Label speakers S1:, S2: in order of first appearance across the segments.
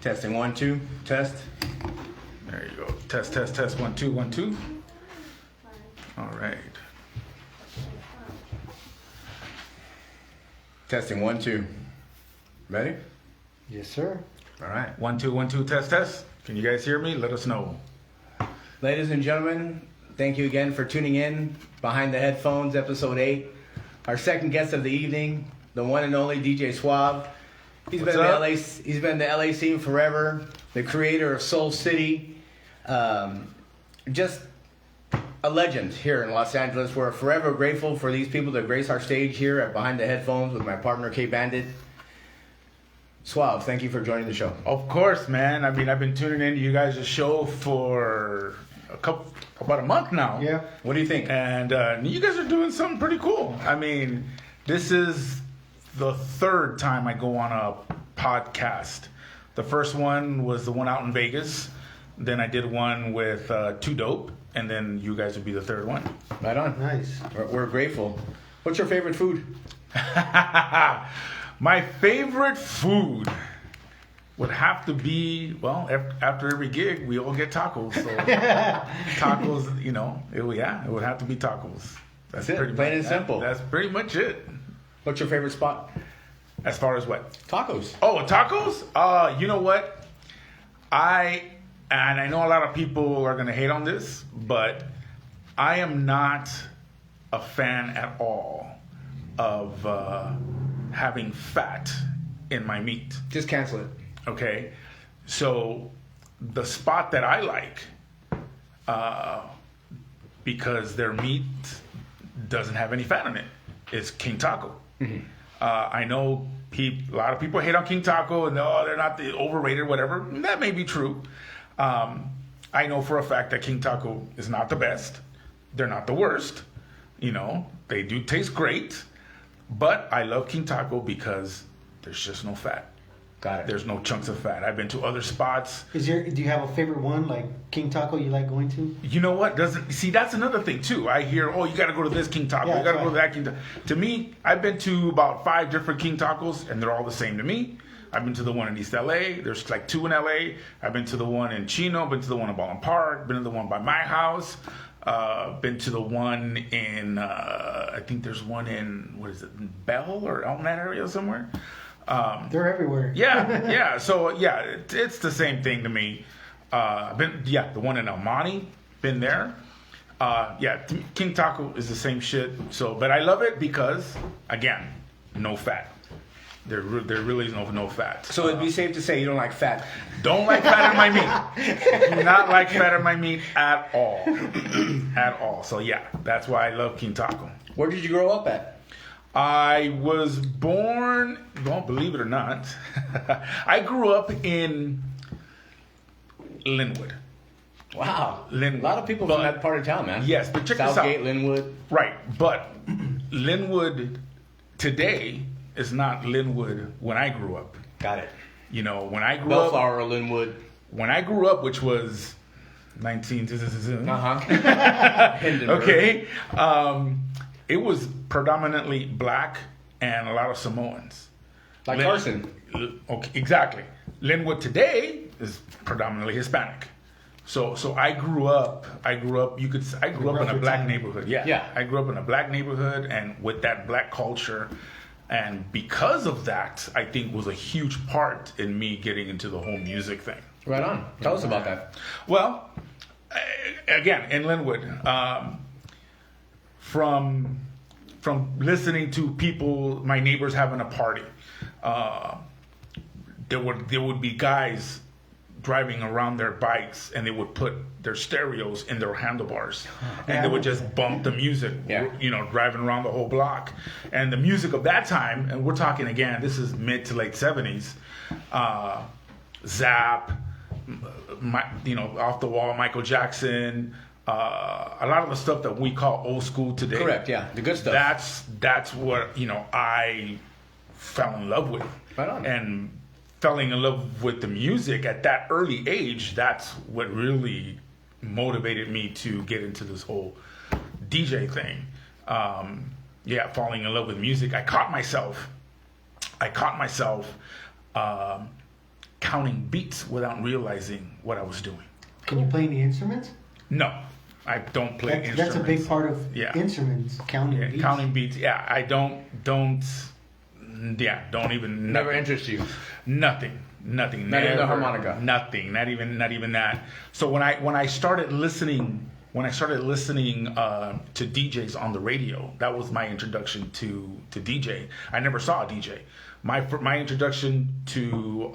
S1: Testing 1, 2. Test.
S2: There you go. Test, test, test. 1, 2, 1, 2. All right.
S1: Testing 1, 2. Ready?
S3: Yes, sir.
S1: All right.
S2: 1, 2, 1, 2. Test, test. Can you guys hear me? Let us know.
S1: Ladies and gentlemen, thank you again for tuning in. Behind the Headphones, episode 8. Our second guest of the evening, the one and only DJ Suave. He's been in the LA scene forever. The creator of Soul City. Just a legend here in Los Angeles. We're forever grateful for these people that grace our stage here at Behind the Headphones with my partner K Bandit. Suave, thank you for joining the show.
S2: Of course, man. I mean, I've been tuning in to you guys' show for about a month now.
S3: Yeah.
S1: What do you think?
S2: And you guys are doing something pretty cool. I mean, this is the third time I go on a podcast. The first one was the one out in Vegas. Then I did one with Too Dope. And then you guys would be the third one.
S1: Right on.
S3: Nice.
S1: We're grateful. What's your favorite food?
S2: My favorite food would have to be, well, after every gig, we all get tacos. So tacos, you know, it would have to be tacos.
S1: That's it, plain and simple.
S2: That's pretty much it.
S1: What's your favorite spot?
S2: As far as what?
S1: Tacos.
S2: Oh, tacos? You know what? I know a lot of people are going to hate on this, but I am not a fan at all of having fat in my meat.
S1: Just cancel it.
S2: Okay? So the spot that I like, because their meat doesn't have any fat in it, is King Taco. Mm-hmm. I know a lot of people hate on King Taco and they're not the overrated, whatever. That may be true. I know for a fact that King Taco is not the best. They're not the worst. You know, they do taste great. But I love King Taco because there's just no fat.
S1: Got it.
S2: There's no chunks of fat. I've been to other spots.
S3: Do you have a favorite one, like King Taco, you like going to?
S2: You know what? That's another thing too. I hear, you got to go to this King Taco.
S3: Yeah,
S2: You got to go to that King Taco. To me, I've been to about 5 different King Tacos, and they're all the same to me. I've been to the one in East LA. There's like 2 in LA. I've been to the one in Chino. Been to the one in Baldwin Park. Been to the one by my house. Been to the one in, I think there's one in, Bell or out in that area somewhere?
S3: They're everywhere.
S2: Yeah. So, it's the same thing to me. The one in El Monte, been there. King Taco is the same shit. So, but I love it because, again, no fat. There really is no fat.
S1: So it'd be safe to say you don't like fat.
S2: Don't like fat in my meat. Do not like fat in my meat at all. At all. So that's why I love King Taco.
S1: Where did you grow up at?
S2: I was born, don't believe it or not, I grew up in Linwood.
S1: Wow.
S2: Linwood.
S1: A lot of people from that part of town, man.
S2: Yes, but check this out.
S1: Southgate, Linwood.
S2: Right, but Linwood today is not Linwood when I grew up.
S1: Got it.
S2: You know, when I grew
S1: Bellflower, Linwood.
S2: When I grew up, which was 19... Okay. It was predominantly black and a lot of Samoans.
S1: Like Carson.
S2: Okay, exactly. Linwood today is predominantly Hispanic. So I grew up in a black neighborhood. Yeah. I grew up in a black neighborhood and with that black culture. And because of that, I think was a huge part in me getting into the whole music thing.
S1: Right on. Tell us about that.
S2: Well, again, in Linwood, from listening to people, my neighbors having a party, there would be guys driving around their bikes and they would put their stereos in their handlebars and they would just bump the music, driving around the whole block. And the music of that time, and we're talking again, this is mid to late 70s, Zap, Off the Wall, Michael Jackson, a lot of the stuff that we call old school today.
S1: Correct, yeah, the good stuff.
S2: That's what, I fell in love with.
S1: Right on.
S2: And falling in love with the music at that early age, that's what really motivated me to get into this whole DJ thing. Falling in love with music. I caught myself counting beats without realizing what I was doing.
S3: Can you play any instruments?
S2: No, I don't play instruments.
S3: That's a big part of instruments, counting beats.
S2: Counting beats. Yeah, I don't even.
S1: Never interest you.
S2: Nothing.
S1: Not even the harmonica.
S2: Nothing. Not even that. So when I started listening to DJs on the radio, that was my introduction to DJ. I never saw a DJ. My introduction to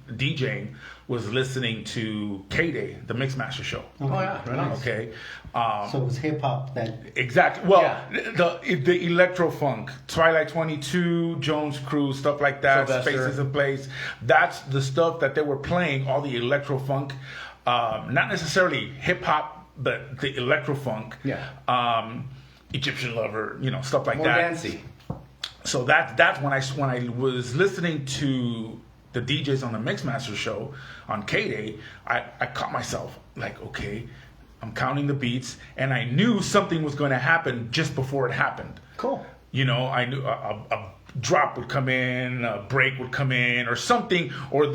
S2: DJing was listening to KDAY, the Mixmaster Show.
S3: Okay.
S1: Oh yeah, right on.
S2: Okay.
S3: So it was hip hop that.
S2: Exactly. Well, the electro funk, Twilight 22, Jones Crew, stuff like that,
S1: Sylvester.
S2: Spaces in Place. That's the stuff that they were playing. All the electro funk, not necessarily hip hop, but the electro funk.
S1: Yeah.
S2: Egyptian Lover, stuff like
S1: More
S2: that.
S1: dancey.
S2: So that's when I was listening to the DJs on the Mixmaster Show on KDAY, I caught myself like, okay, I'm counting the beats, and I knew something was going to happen just before it happened.
S1: Cool.
S2: I knew a drop would come in, a break would come in, or something, or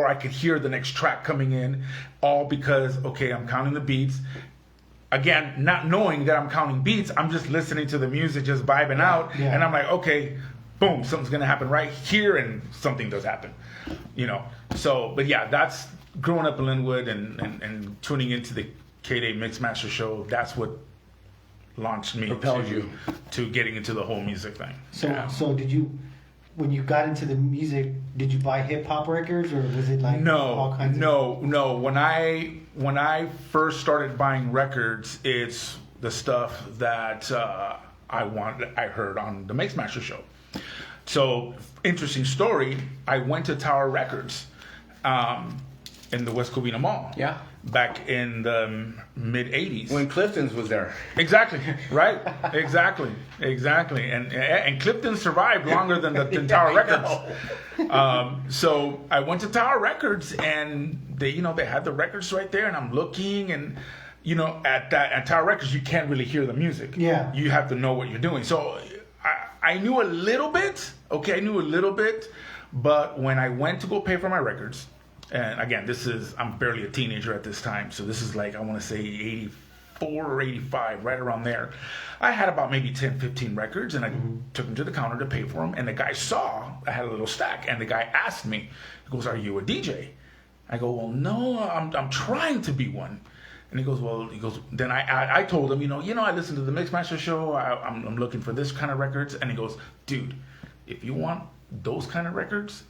S2: I could hear the next track coming in, all because, okay, I'm counting the beats. Again, not knowing that I'm counting beats, I'm just listening to the music, just vibing out, and I'm like, okay, boom, something's gonna happen right here, and something does happen, So, but yeah, that's growing up in Linwood and tuning into the KDAY Mixmaster Show. That's what launched me to getting into the whole music thing.
S3: So did you? When you got into the music, did you buy hip hop records, or was it like all kinds of?
S2: No. When I first started buying records, it's the stuff that I heard on the Mixmaster Show. So, interesting story. I went to Tower Records in the West Covina Mall.
S1: Yeah.
S2: Back in the mid '80s.
S1: When Clifton's was there.
S2: Exactly. Right. Exactly. And Clifton survived longer than the Tower Records. So I went to Tower Records, and they had the records right there, and I'm looking, and at Tower Records you can't really hear the music.
S3: Yeah.
S2: You have to know what you're doing. So I knew a little bit. Okay, I knew a little bit, but when I went to go pay for my records. And again, I'm barely a teenager at this time. So this is like, I want to say 84 or 85, right around there. I had about maybe 10, 15 records, and I took them to the counter to pay for them. And the guy saw I had a little stack, and the guy asked me, he goes, "Are you a DJ?" I go, "Well, no, I'm trying to be one." And he goes, then I told him, I listen to the Mixmaster Show. I'm looking for this kind of records. And he goes, "Dude, if you want those kind of records,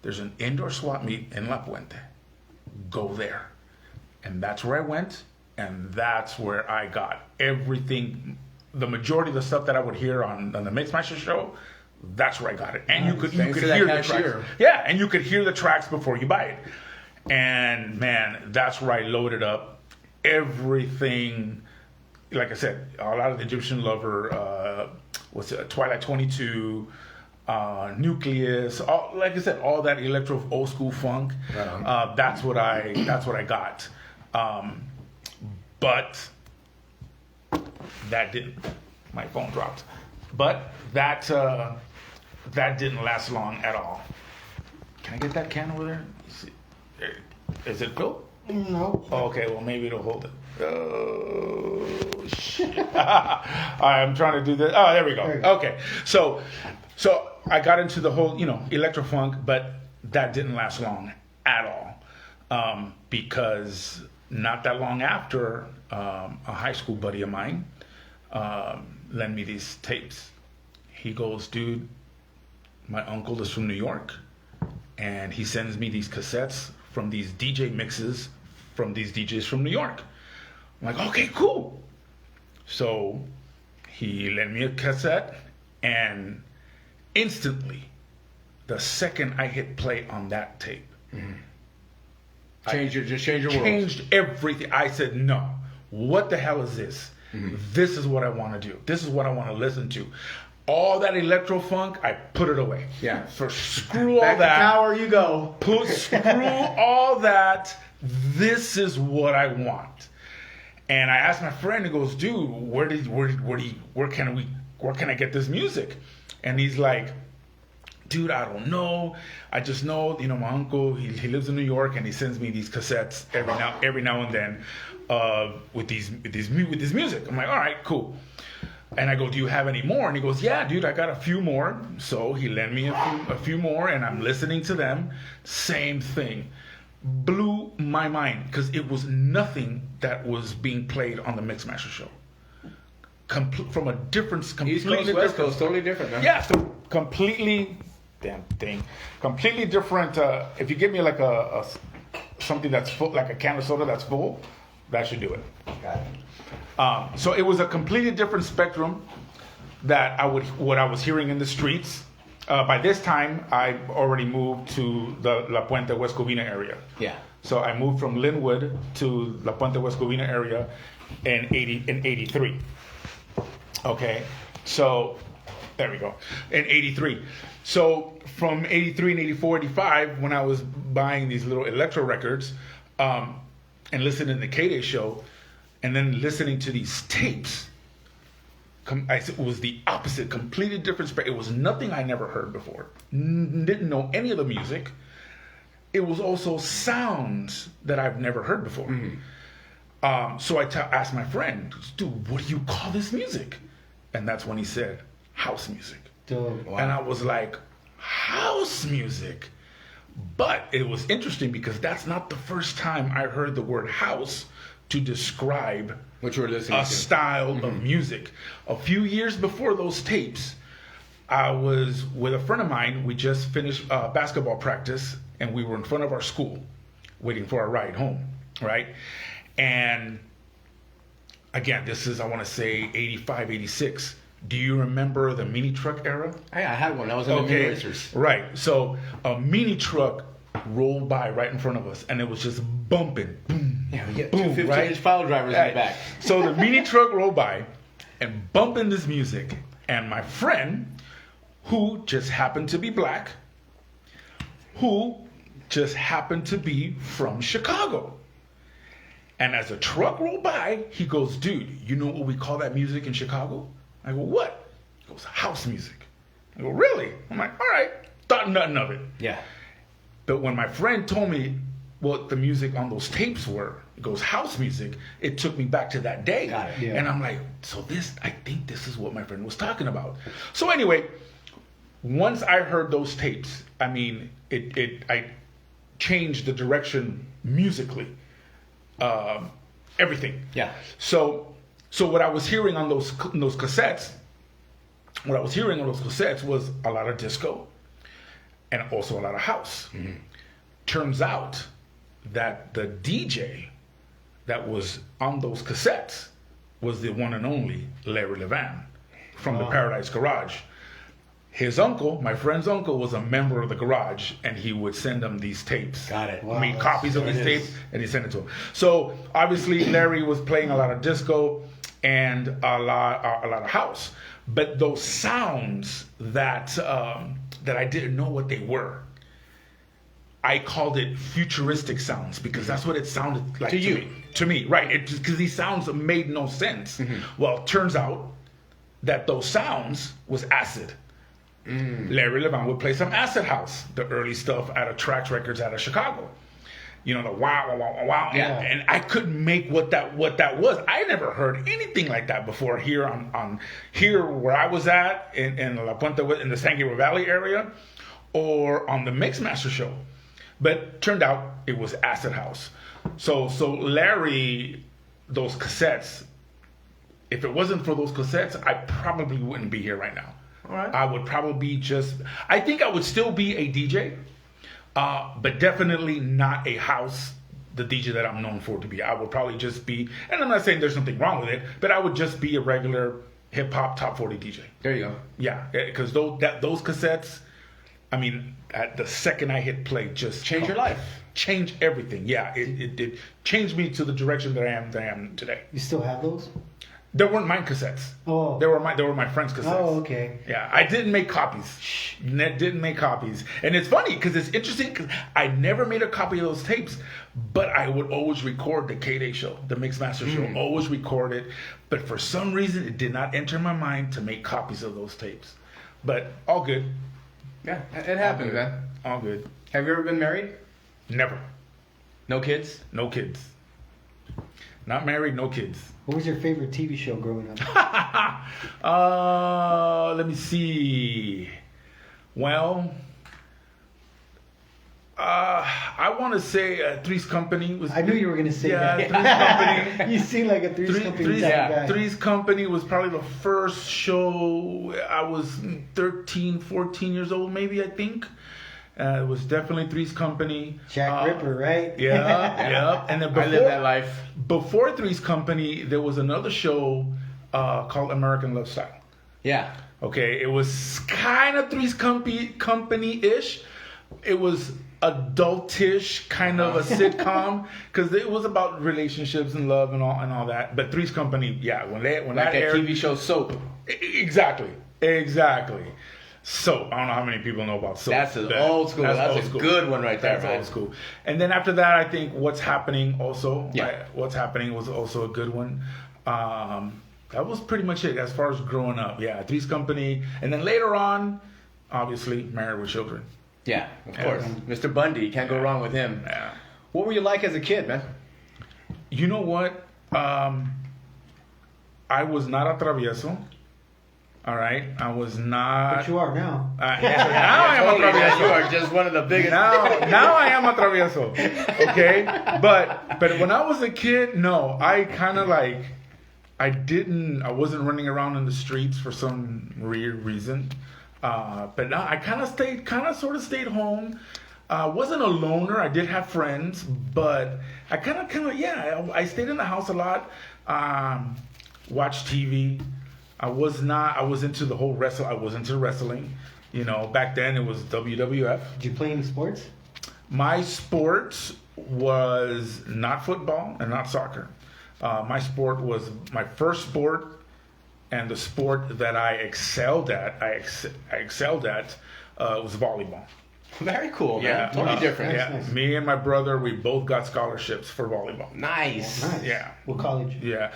S2: there's an indoor swap meet in La Puente. Go there." And that's where I went, and that's where I got everything. The majority of the stuff that I would hear on the Mixmaster Show, that's where I got it. And you could hear the tracks. Yeah, and you could hear the tracks before you buy it. And man, that's where I loaded up everything. Like I said, a lot of the Egyptian Lover, Twilight 22, Nucleus, like I said, all that electro old school funk. Right. That's what I got. But that didn't. My phone dropped. But that didn't last long at all. Can I get that can over there? Is it filled?
S3: No.
S2: Oh, okay, well maybe it'll hold it. Oh shit! I'm trying to do this. Oh, there we go. Okay, so I got into the whole, electro funk, but that didn't last long at all, because not that long after, a high school buddy of mine lent me these tapes. He goes, "Dude, my uncle is from New York, and he sends me these cassettes from these DJ mixes from these DJs from New York." I'm like, "Okay, cool." So he lent me a cassette, and instantly, the second I hit play on that tape,
S1: Changed your world.
S2: Changed everything. I said, "No, what the hell is this? This is what I want to do. This is what I want to listen to." All that electro funk, I put it away.
S1: Yeah.
S2: So screw all
S1: Back
S2: that.
S1: to tower you go.
S2: Screw all that. This is what I want. And I asked my friend, he goes, "Dude, where can I get this music?" And he's like, dude, I don't know. I just know, my uncle, he lives in New York, and he sends me these cassettes every now and then with this music. I'm like, all right, cool. And I go, do you have any more? And he goes, yeah, dude, I got a few more. So he lent me a few more, and I'm listening to them. Same thing. Blew my mind, because it was nothing that was being played on the Mixmaster show. From a different,
S1: East Coast, West Coast, totally different, man.
S2: Yeah, so completely, completely different. If you give me like a something that's full, like a can of soda that's full, that should do it.
S1: Got it.
S2: So it was a completely different spectrum that what I was hearing in the streets. By this time, I already moved to the La Puente West Covina area.
S1: Yeah.
S2: So I moved from Linwood to La Puente West Covina area in 83. Okay, so there we go. In 83. So from 83 and 84, 85, when I was buying these little electro records and listening to the KDAY show, and then listening to these tapes, it was the opposite, completely different. It was nothing I never heard before. Didn't know any of the music. It was also sounds that I've never heard before. Mm-hmm. So I asked my friend, dude, what do you call this music? And that's when he said, house music.
S3: Dude,
S1: wow.
S2: And I was like, house music? But it was interesting because that's not the first time I heard the word house to describe
S1: what you were listening
S2: a
S1: to.
S2: style
S1: Mm-hmm.
S2: of music. A few years before those tapes, I was with a friend of mine. We just finished basketball practice, and we were in front of our school waiting for our ride home, right? And again, this is, I want to say, 85, 86. Do you remember the mini truck era?
S1: I had one. I was in the mini racers.
S2: Right. So a mini truck rolled by right in front of us, and it was just bumping. Boom,
S1: Yeah, we get
S2: boom,
S1: two 15-inch
S2: right?
S1: pile drivers in the back.
S2: So the mini truck rolled by and bumping this music, and my friend, who just happened to be black, who just happened to be from Chicago. And as the truck rolled by, he goes, dude, you know what we call that music in Chicago? I go, what? He goes, house music. I go, really? I'm like, all right. Thought nothing of it.
S1: Yeah.
S2: But when my friend told me what the music on those tapes were, it goes house music, it took me back to that day.
S1: Got it.
S3: Yeah.
S2: And I'm like, I think this is what my friend was talking about. So anyway, once I heard those tapes, I mean, I changed the direction musically. Everything.
S1: Yeah.
S2: So what I was hearing on those cassettes, was a lot of disco and also a lot of house. Mm-hmm. Turns out that the DJ that was on those cassettes was the one and only Larry Levan from the Paradise Garage. His uncle, my friend's uncle, was a member of the Garage, and he would send them these tapes.
S1: Got it.
S2: I made copies of
S3: There
S2: these
S3: it is.
S2: tapes, and he sent it to him. So obviously, Larry was playing a lot of disco and a lot of house. But those sounds that I didn't know what they were, I called it futuristic sounds because that's what it sounded like to me, right? Because these sounds made no sense. Mm-hmm. Well, it turns out that those sounds was acid. Larry Levan would play some acid house, the early stuff out of Trax Records out of Chicago. You know, the wow, wow, wow, wow.
S1: Yeah.
S2: And I couldn't make what that was. I never heard anything like that before here on here where I was at in La Puente, in the San Gabriel Valley area, or on the Mixmaster show. But turned out it was acid house. So Larry, those cassettes, if it wasn't for those cassettes, I probably wouldn't be here right now.
S1: All right.
S2: I would probably I think I would still be a DJ, but definitely not a house, the DJ that I'm known for to be. I would probably just be, and I'm not saying there's something wrong with it, but I would just be a regular hip hop top 40 DJ.
S1: There you go.
S2: Yeah, because those cassettes, I mean, at the second I hit play, just
S1: Change your life.
S2: Change everything. Yeah, it changed me to the direction that I am today.
S3: You still have those?
S2: They weren't mine cassettes.
S3: Oh.
S2: They were my friends' cassettes.
S3: Oh, okay.
S2: Yeah, I didn't make copies. Didn't make copies. And it's funny because it's interesting because I never made a copy of those tapes, but I would always record the KDAY show, the Mixmaster show, always record it. But for some reason, it did not enter my mind to make copies of those tapes. But all good.
S1: Yeah, it happens, man.
S2: All good.
S1: Have you ever been married?
S2: Never.
S1: No kids?
S2: No kids. Not married, no kids.
S3: What was your favorite TV show growing up?
S2: Let me see. Well, I want to say Three's Company was.
S3: I knew you were going to say that.
S2: Three's Company.
S3: You seem like a Three's Company type guy.
S2: Three's Company was probably the first show. I was 13, 14 years old, maybe, I think. It was definitely Three's Company.
S3: Jack Ripper, right?
S2: Yeah. And then
S1: I lived that life.
S2: Before Three's Company, there was another show called American Love Style.
S1: Yeah.
S2: Okay, it was kind of Three's Company-ish. It was adultish, kind of a sitcom, because it was about relationships and love and all that. But Three's Company, yeah, when
S1: like
S2: that aired,
S1: TV show Soap.
S2: Exactly. So I don't know how many people know about Soap.
S1: That's old school. That's a good one right there,
S2: That's
S1: man.
S2: old school. And then after that, I think What's Happening also.
S1: Yeah.
S2: What's Happening was also a good one. That was pretty much it as far as growing up. Yeah, Three's Company. And then later on, obviously, Married with Children.
S1: Yeah, of course. Mr. Bundy, you can't go wrong with him.
S2: Yeah.
S1: What were you like as a kid, man?
S2: You know what? I was not a travieso. All right, I was not.
S3: But you are now.
S2: Now I am a travieso.
S1: You are just one of the biggest.
S2: Now I am a travieso. Okay, but when I was a kid, no, I kind of like. I wasn't running around in the streets for some weird reason. But now I sort of stayed home. Wasn't a loner. I did have friends, but I I stayed in the house a lot. Watched TV. I was into the whole wrestle. I was into wrestling. You know, back then it was WWF.
S3: Did you play any sports?
S2: My sports was not football and not soccer. My sport was my first sport, and the sport that I excelled at. Was volleyball.
S1: Very cool, man.
S2: Yeah,
S1: Totally different.
S2: Yeah,
S3: Nice.
S2: Me and my brother, we both got scholarships for volleyball.
S1: Nice.
S3: Nice.
S2: Yeah.
S3: What college?
S2: Yeah,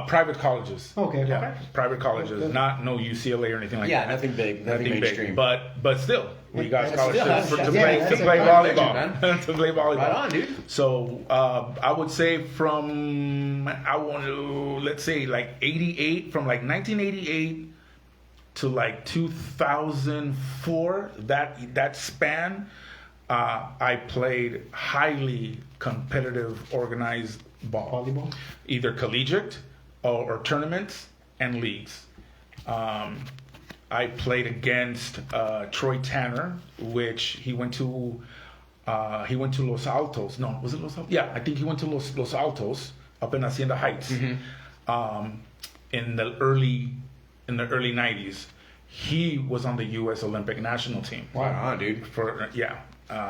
S2: private colleges.
S3: Okay.
S2: Yeah,
S3: Okay.
S2: private colleges,
S3: Good.
S2: not no UCLA or anything like
S1: Yeah,
S2: that.
S1: nothing big, nothing mainstream.
S2: But still, we got
S3: That's still-
S2: scholarships to
S3: that's
S2: play
S3: a
S2: volleyball.
S1: man.
S2: To play volleyball.
S1: Right on, dude.
S2: So I would say from let's say like 88, from like 1988 to like 2004, that span, I played highly competitive, organized ball.
S3: Volleyball?
S2: Either collegiate or tournaments and leagues. I played against Troy Tanner, which he went to Los Altos. No, was it Los Altos? Yeah, I think he went to Los Altos up in Hacienda Heights. In the early 90s. He was on the U.S. Olympic national team.
S1: Right on, dude.
S2: I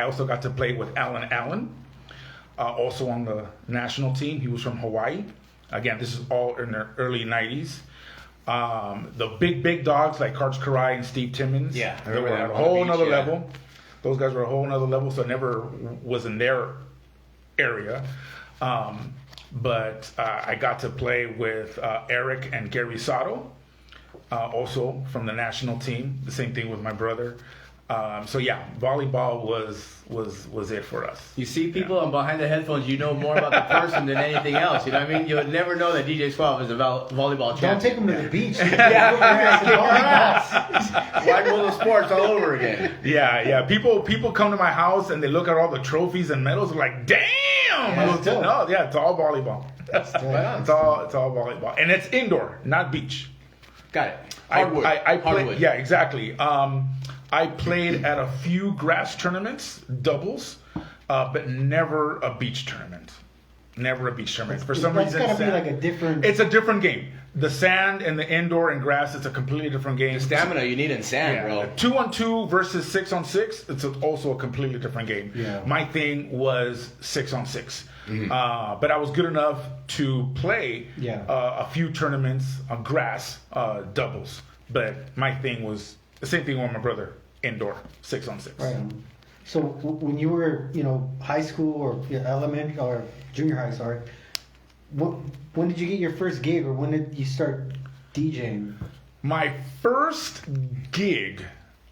S2: also got to play with Alan Allen, also on the national team. He was from Hawaii. Again, this is all in the early 90s. The big dogs like Karch Karai and Steve Timmons.
S1: Yeah,
S2: they were
S1: that
S2: a
S1: on
S2: whole
S1: the beach,
S2: nother
S1: yeah.
S2: level. Those guys were a whole nother level, so I never was in their area. But I got to play with Eric and Gary Sato, also from the national team. The same thing with my brother. Volleyball was it for us.
S1: You see people on behind the headphones, you know more about the person than anything else. You know what I mean? You would never know that DJ Suave is a volleyball champion.
S3: Don't take him to the beach.
S1: Wide world of sports all over again.
S2: Yeah. People come to my house and they look at all the trophies and medals. They're like, damn.
S3: Yeah, still.
S2: No, yeah, it's all volleyball.
S3: Right.
S2: It's all volleyball, and it's indoor, not beach.
S1: Got it. Hardwood.
S2: I played.
S1: Hardwood.
S2: Yeah, exactly. I played at a few grass tournaments, doubles, but never a beach tournament. Never a beach tournament. For some reason,
S3: that's gotta be like a different.
S2: It's a different game. The sand and the indoor and grass, it's a completely different game.
S1: The stamina you need in sand, bro.
S2: 2-on-2 versus 6-on-6, it's also a completely different game.
S3: Yeah.
S2: My thing was 6-on-6. But I was good enough to play a few tournaments on grass, doubles. But my thing was the same thing with my brother, indoor, 6-on-6.
S3: Right. So when you were, high school or elementary or junior high, when did you get your first gig, or when did you start DJing?
S2: My first gig,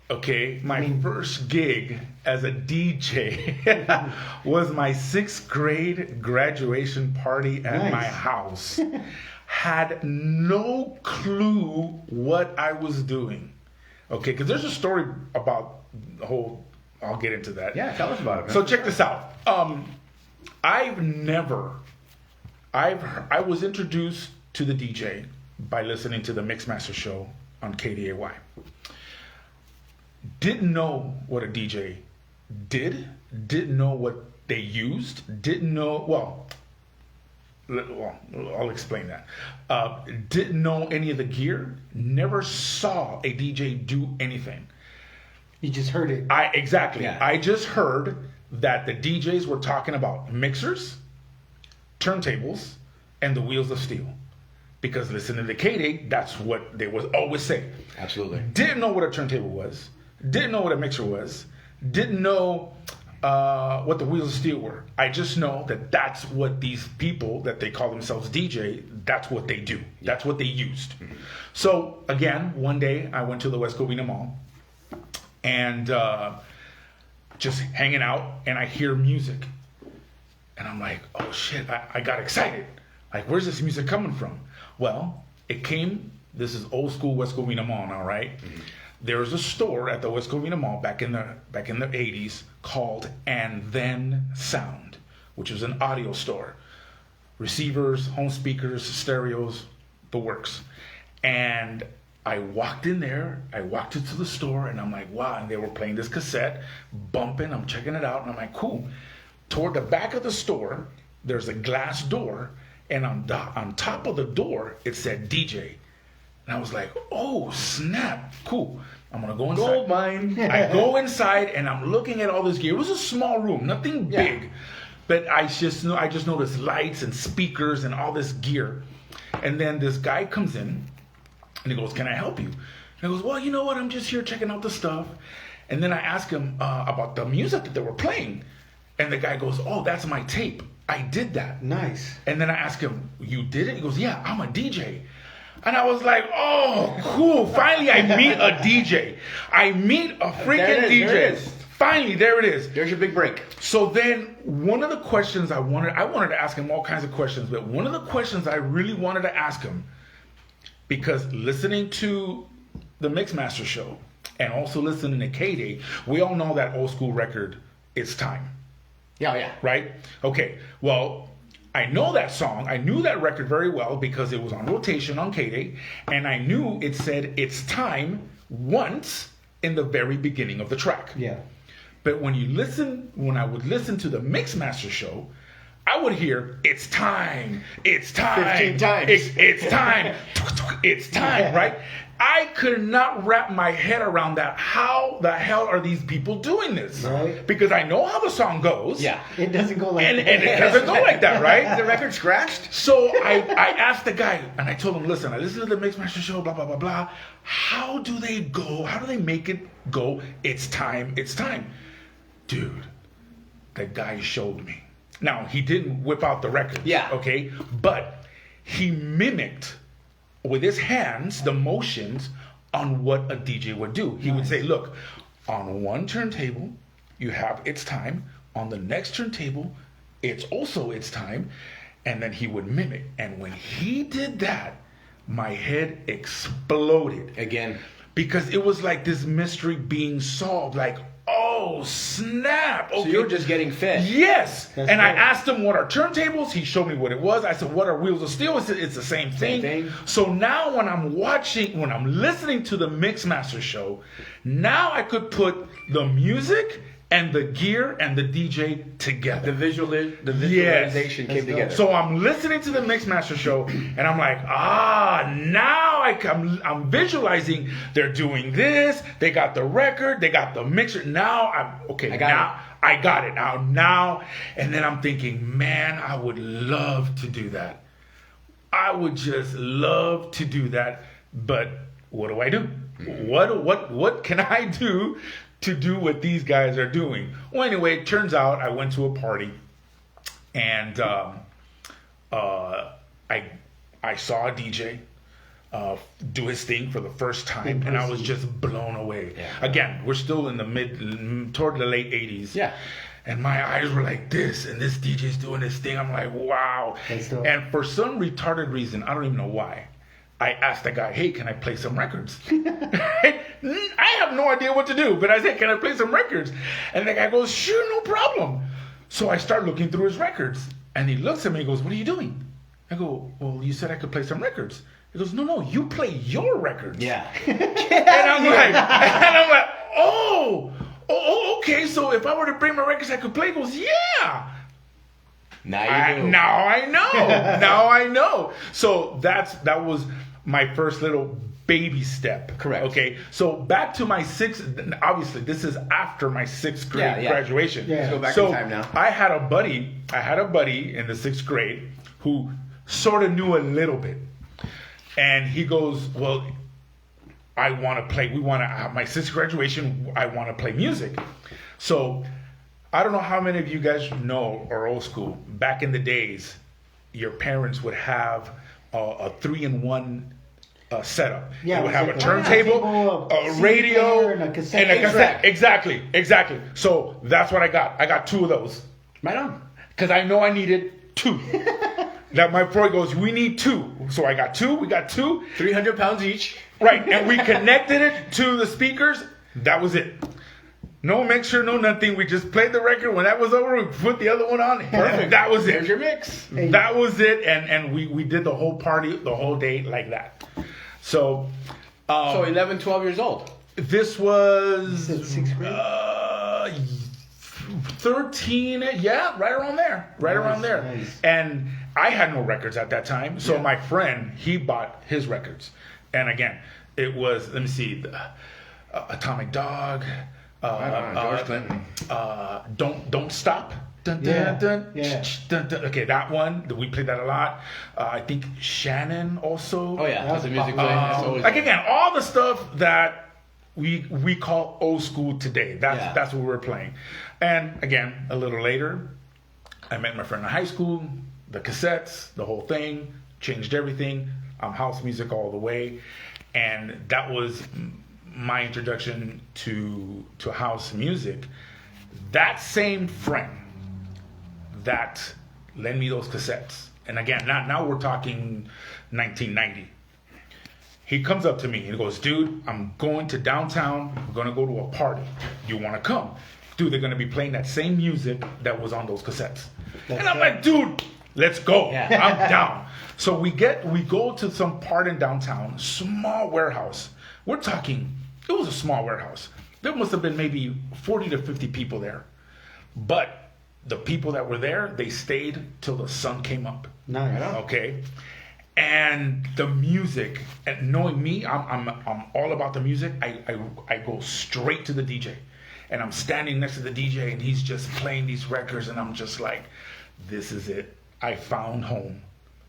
S2: first gig as a DJ was my 6th grade graduation party at my house. Had no clue what I was doing. Okay, because there's a story about the whole, I'll get into that.
S1: Yeah, tell us about it, man.
S2: So check this out. I was introduced to the DJ by listening to the Mixmaster show on KDAY. Didn't know what a DJ did, didn't know what they used, didn't know, well, I'll explain that. Didn't know any of the gear, never saw a DJ do anything.
S3: You just heard it.
S2: Exactly.
S1: Yeah.
S2: I just heard that the DJs were talking about mixers, turntables, and the wheels of steel. Because listening to KDAY, that's what they would always say.
S1: Absolutely.
S2: Didn't know what a turntable was. Didn't know what a mixer was. Didn't know what the wheels of steel were. I just know that that's what these people that they call themselves DJ, that's what they do. That's what they used. Mm-hmm. So again, one day I went to the West Covina Mall and just hanging out, and I hear music. And I'm like, oh shit, I got excited. Like, where's this music coming from? Well, this is old school West Covina Mall now, right? Mm-hmm. There was a store at the West Covina Mall back in the 80s called And Then Sound, which was an audio store. Receivers, home speakers, stereos, the works. And I walked in there, I walked into the store, and I'm like, wow, and they were playing this cassette, bumping, I'm checking it out, and I'm like, cool. Toward the back of the store, there's a glass door, and on top of the door, it said DJ. And I was like, oh, snap, cool. I'm going to go inside.
S1: Gold mine.
S2: I go inside, and I'm looking at all this gear. It was a small room, nothing big. But I just noticed lights and speakers and all this gear. And then this guy comes in, and he goes, can I help you? And he goes, well, you know what? I'm just here checking out the stuff. And then I asked him about the music that they were playing. And the guy goes, oh, that's my tape. I did that.
S3: Nice.
S2: And then I asked him, you did it? He goes, yeah, I'm a DJ. And I was like, oh, cool. Finally, I meet a DJ. I meet a freaking DJ.
S1: There it is.
S2: Finally, there it is.
S1: There's your big break.
S2: So then one of the questions I wanted to ask him all kinds of questions, but one of the questions I really wanted to ask him, because listening to the Mixmaster show and also listening to KDAY, we all know that old school record, It's Time.
S1: Yeah.
S2: Right? Okay. Well, I know that song. I knew that record very well because it was on rotation on KDAY, and I knew it said It's Time once in the very beginning of the track.
S3: Yeah.
S2: But when I would listen to the Mixmaster show, I would hear It's Time, It's Time,
S1: 15 times.
S2: It's time, It's time, right? I could not wrap my head around that. How the hell are these people doing this?
S3: Right.
S2: Because I know how the song goes.
S1: Yeah.
S3: It doesn't go like
S2: And
S3: that.
S2: it doesn't go like that, right?
S1: The record scratched?
S2: So I asked the guy, and I told him, listen, I listened to the Mixmaster show, blah, blah, blah, blah. How do they go? How do they make it go? It's time, it's time. Dude, the guy showed me. Now, he didn't whip out the record.
S1: Yeah.
S2: Okay? But he mimicked with his hands the motions on what a DJ would do. He would say, look, on one turntable, you have It's Time. On the next turntable, it's also It's Time. And then he would mimic. And when he did that, my head exploded.
S1: Again.
S2: Because it was like this mystery being solved. Like, oh, snap. Okay.
S1: So you were just getting fed.
S2: Yes.
S3: That's
S2: and I
S3: great.
S2: asked him what are turntables. He showed me what it was. I said, what are wheels of steel? It's the same thing.
S1: thing.
S2: So now when I'm listening to the Mixmaster show, now I could put the music and the gear and the DJ together.
S1: The visualization came together.
S2: So I'm listening to the Mixmaster show, and I'm like, now I'm visualizing they're doing this. They got the record, they got the mixer. Now I'm okay. I got it now. And then I'm thinking, man, I would love to do that. I would just love to do that. But what do I do? What can I do to do what these guys are doing? Well, anyway, it turns out I went to a party, and I saw a DJ. do his thing for the first time, and I was just blown away. Yeah. Again, we're still in the toward the late 80s.
S1: Yeah.
S2: And my eyes were like this, and this DJ's doing this thing. I'm like, wow. And for some retarded reason, I don't even know why, I asked the guy, hey, can I play some records? I have no idea what to do, but I said, can I play some records? And the guy goes, sure, no problem. So I start looking through his records, and he looks at me and goes, what are you doing? I go, well, you said I could play some records. He goes, no, you play your records.
S1: Yeah.
S2: and I'm like, oh, okay. So if I were to bring my records, I could play. He goes, yeah. Now I know. Now I know. So that was my first little baby step.
S1: Correct.
S2: Okay. So back to my obviously this is after my 6th grade graduation.
S1: Yeah. Let's go back in time now.
S2: I had a buddy in the 6th grade who sort of knew a little bit. And he goes, well, I want to play. We want to have my 6th graduation. I want to play music. So I don't know how many of you guys know or old school. Back in the days, your parents would have a 3-in-1 setup. Yeah, they would have a turntable, a radio, and a cassette. Exactly. So that's what I got. I got 2 of those.
S1: Right on.
S2: Because I know I needed 2. That my boy goes, we need 2. So I got 2. We got 2.
S1: 300 pounds each.
S2: Right. And we connected it to the speakers. That was it. No mixture, no nothing. We just played the record. When that was over, we put the other one on. Perfect. That was it.
S1: There's your mix.
S2: That was it. And we did the whole party, the whole day like that. So
S1: 11, 12 years old.
S2: This was
S3: 6th grade?
S2: 13, yeah, right around there. Nice. And I had no records at that time. So my friend, he bought his records. And again, it was, let me see, Atomic Dog,
S1: George Clinton.
S2: Don't Stop. Dun, dun, dun, dun, dun. Okay, that one, we played that a lot. I think Shannon also.
S1: Oh yeah, that's the music playing.
S2: Like again, all the stuff that we call old school today. That's what we're playing. And again, a little later, I met my friend in high school. The cassettes, the whole thing, changed everything. House music all the way, and that was my introduction to house music. That same friend that lent me those cassettes, and again, now we're talking 1990. He comes up to me and goes, dude, I'm going to downtown. I'm going to go to a party. You want to come? Dude, they're going to be playing that same music that was on those cassettes. And I'm like, dude, let's go. Yeah. I'm down. So we go to some part in downtown, small warehouse. We're talking, it was a small warehouse. There must have been maybe 40 to 50 people there. But the people that were there, they stayed till the sun came up.
S3: Nice.
S2: Okay. And the music, and knowing me, I'm all about the music. I go straight to the DJ, and I'm standing next to the DJ, and he's just playing these records, and I'm just like, this is it. I found home,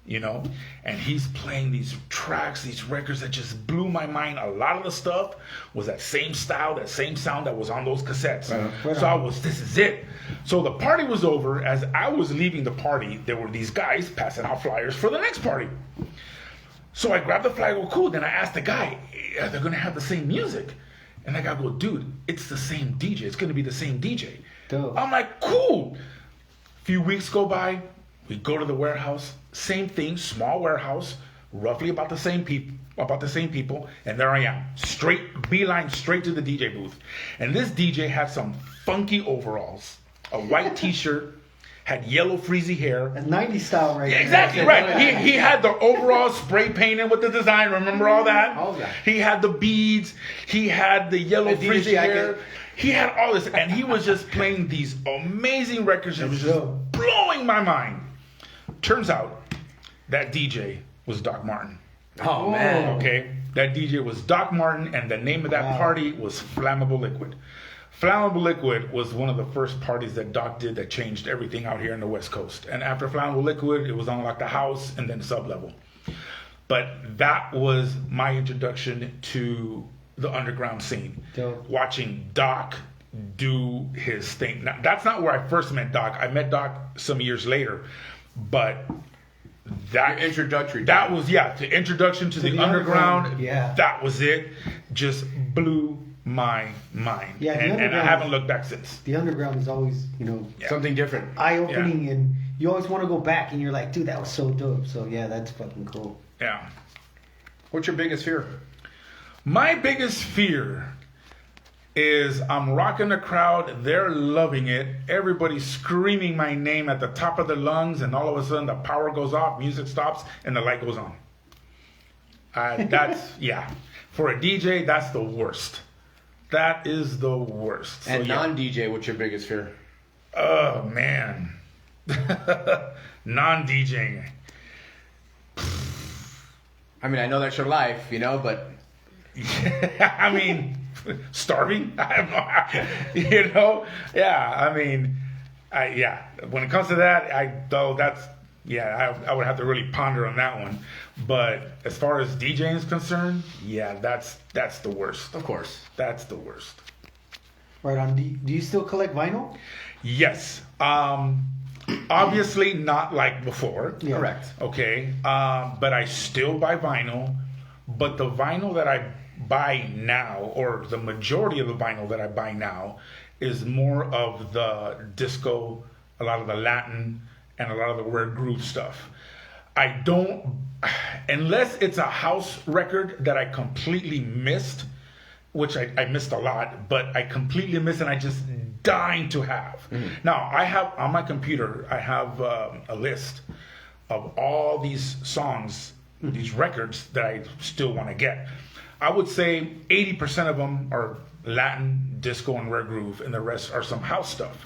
S2: you know. And he's playing these tracks, these records that just blew my mind. A lot of the stuff was that same style, that same sound that was on those cassettes. So this is it. So the party was over. As I was leaving the party, there were these guys passing out flyers for the next party. So I grabbed the flyer, go, cool. Then I asked the guy, are they going to have the same music? And the guy go, dude, it's the same DJ. It's going to be the same DJ. Dude. I'm like, cool. A few weeks go by. We go to the warehouse. Same thing, small warehouse, roughly about the same people. And there I am, beeline straight to the DJ booth. And this DJ had some funky overalls, a white T-shirt, had yellow frizzy hair.
S3: A 90s style right
S2: there. Exactly, right. He had the overalls spray painted with the design. Remember all that?
S1: Oh, yeah.
S2: He had the beads. He had the yellow frizzy hair. He had all this. And he was just playing these amazing records. It was just blowing my mind. Turns out that DJ was Doc Martin.
S1: Oh, man.
S2: Okay. That DJ was Doc Martin, and the name of that party was Flammable Liquid. Flammable Liquid was one of the first parties that Doc did that changed everything out here in the West Coast. And after Flammable Liquid, it was on like the house and then sub-level. But that was my introduction to the underground scene. Dope. Watching Doc do his thing. Now, that's not where I first met Doc. I met Doc some years later. But that
S1: Your introductory.
S2: that was the introduction to the underground.
S3: Yeah.
S2: That was it. Just blew my mind.
S3: Yeah, the
S2: and I
S3: underground-
S2: haven't looked back since.
S3: The underground is always,
S1: Something different.
S3: eye-opening, and you always want to go back, and you're like, dude, that was so dope. So yeah, that's fucking cool.
S2: Yeah.
S1: What's your biggest fear?
S2: My biggest fear is I'm rocking the crowd, they're loving it, everybody's screaming my name at the top of their lungs, and all of a sudden the power goes off, music stops, and the light goes on. That's, for a DJ, that's the worst. That is the worst.
S1: And non-DJ, what's your biggest fear?
S2: Oh, man. Non-DJing.
S1: I mean, I know that's your life, but...
S2: I mean, starving? I have no, I mean, when it comes to that, I would have to really ponder on that one. But as far as DJing is concerned, that's the worst.
S1: Of course.
S2: That's the worst.
S3: Right on. Do you still collect vinyl?
S2: Yes. Obviously not like before.
S3: Yeah.
S1: Correct.
S2: Okay. But I still buy vinyl. But the vinyl that I buy now, or the majority of the vinyl that I buy now, is more of the disco, a lot of the Latin, and a lot of the weird groove stuff. I don't, unless it's a house record that I completely missed, which I missed a lot, but I completely missed and I just dying to have. Mm-hmm. Now, I have, on my computer, I have a list of all these songs, these records that I still want to get. I would say 80% of them are Latin, disco, and rare groove, and the rest are some house stuff.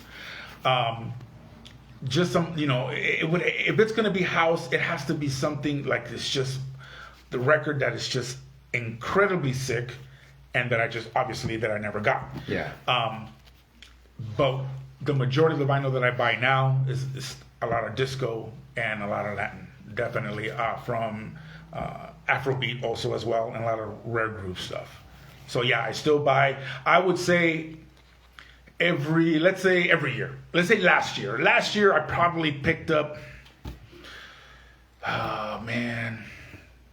S2: Just some, if it's going to be house, it has to be something like it's just the record that is just incredibly sick, and that I never got.
S1: Yeah.
S2: But the majority of the vinyl that I buy now is a lot of disco and a lot of Latin, definitely from Afrobeat also as well, and a lot of rare groove stuff. So I still buy. I would say let's say every year. Let's say last year. Last year I probably picked up,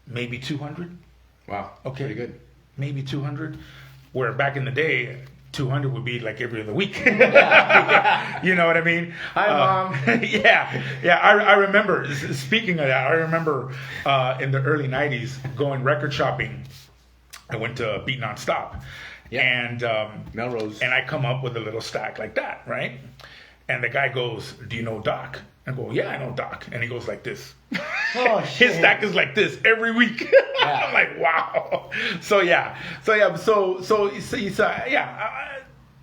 S2: maybe 200.
S1: Wow.
S2: Okay.
S1: Pretty good.
S2: Maybe 200. Where back in the day, 200 would be like every other week. You know what I mean?
S1: Hi, Mom.
S2: I remember, speaking of that, I remember in the early 90s going record shopping. I went to Beat Non-Stop.
S1: Yeah.
S2: And
S1: Melrose.
S2: And I come up with a little stack like that, right? And the guy goes, "Do you know Doc?" I go, "Yeah, I know Doc." And he goes like this.
S3: Oh, shit.
S2: His stack is like this every week.
S1: Yeah.
S2: I'm like, wow. So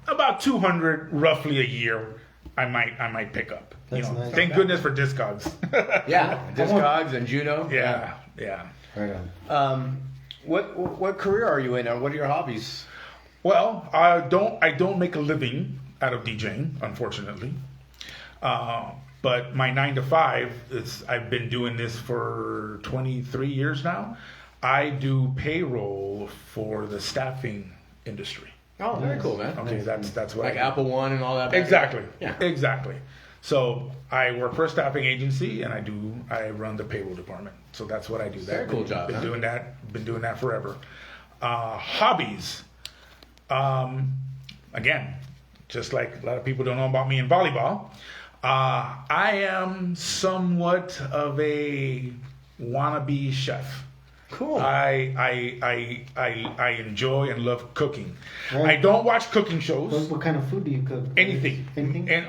S2: about 200 roughly a year. I might pick up.
S3: That's nice.
S2: Thank goodness for Discogs.
S1: Yeah, Discogs and Juno.
S2: Yeah.
S3: Right on.
S1: What career are you in, or what are your hobbies?
S2: Well, I don't make a living out of DJing, unfortunately. But my 9 to 5 is, I've been doing this for 23 years now. I do payroll for the staffing industry.
S1: Oh, very cool, man.
S2: Okay, that's what
S1: Like
S2: I do.
S1: Apple One and all that.
S2: Exactly.
S1: Yeah.
S2: Exactly. So I work for a staffing agency, and I run the payroll department. So that's what I do.
S1: Very cool job.
S2: Been doing that forever. Hobbies. Again, just like a lot of people don't know about me in volleyball, I am somewhat of a wannabe chef.
S1: Cool.
S2: I enjoy and love cooking.
S3: Right.
S2: I don't watch cooking shows.
S3: What kind of food do you cook?
S2: Anything.
S3: Anything?
S2: And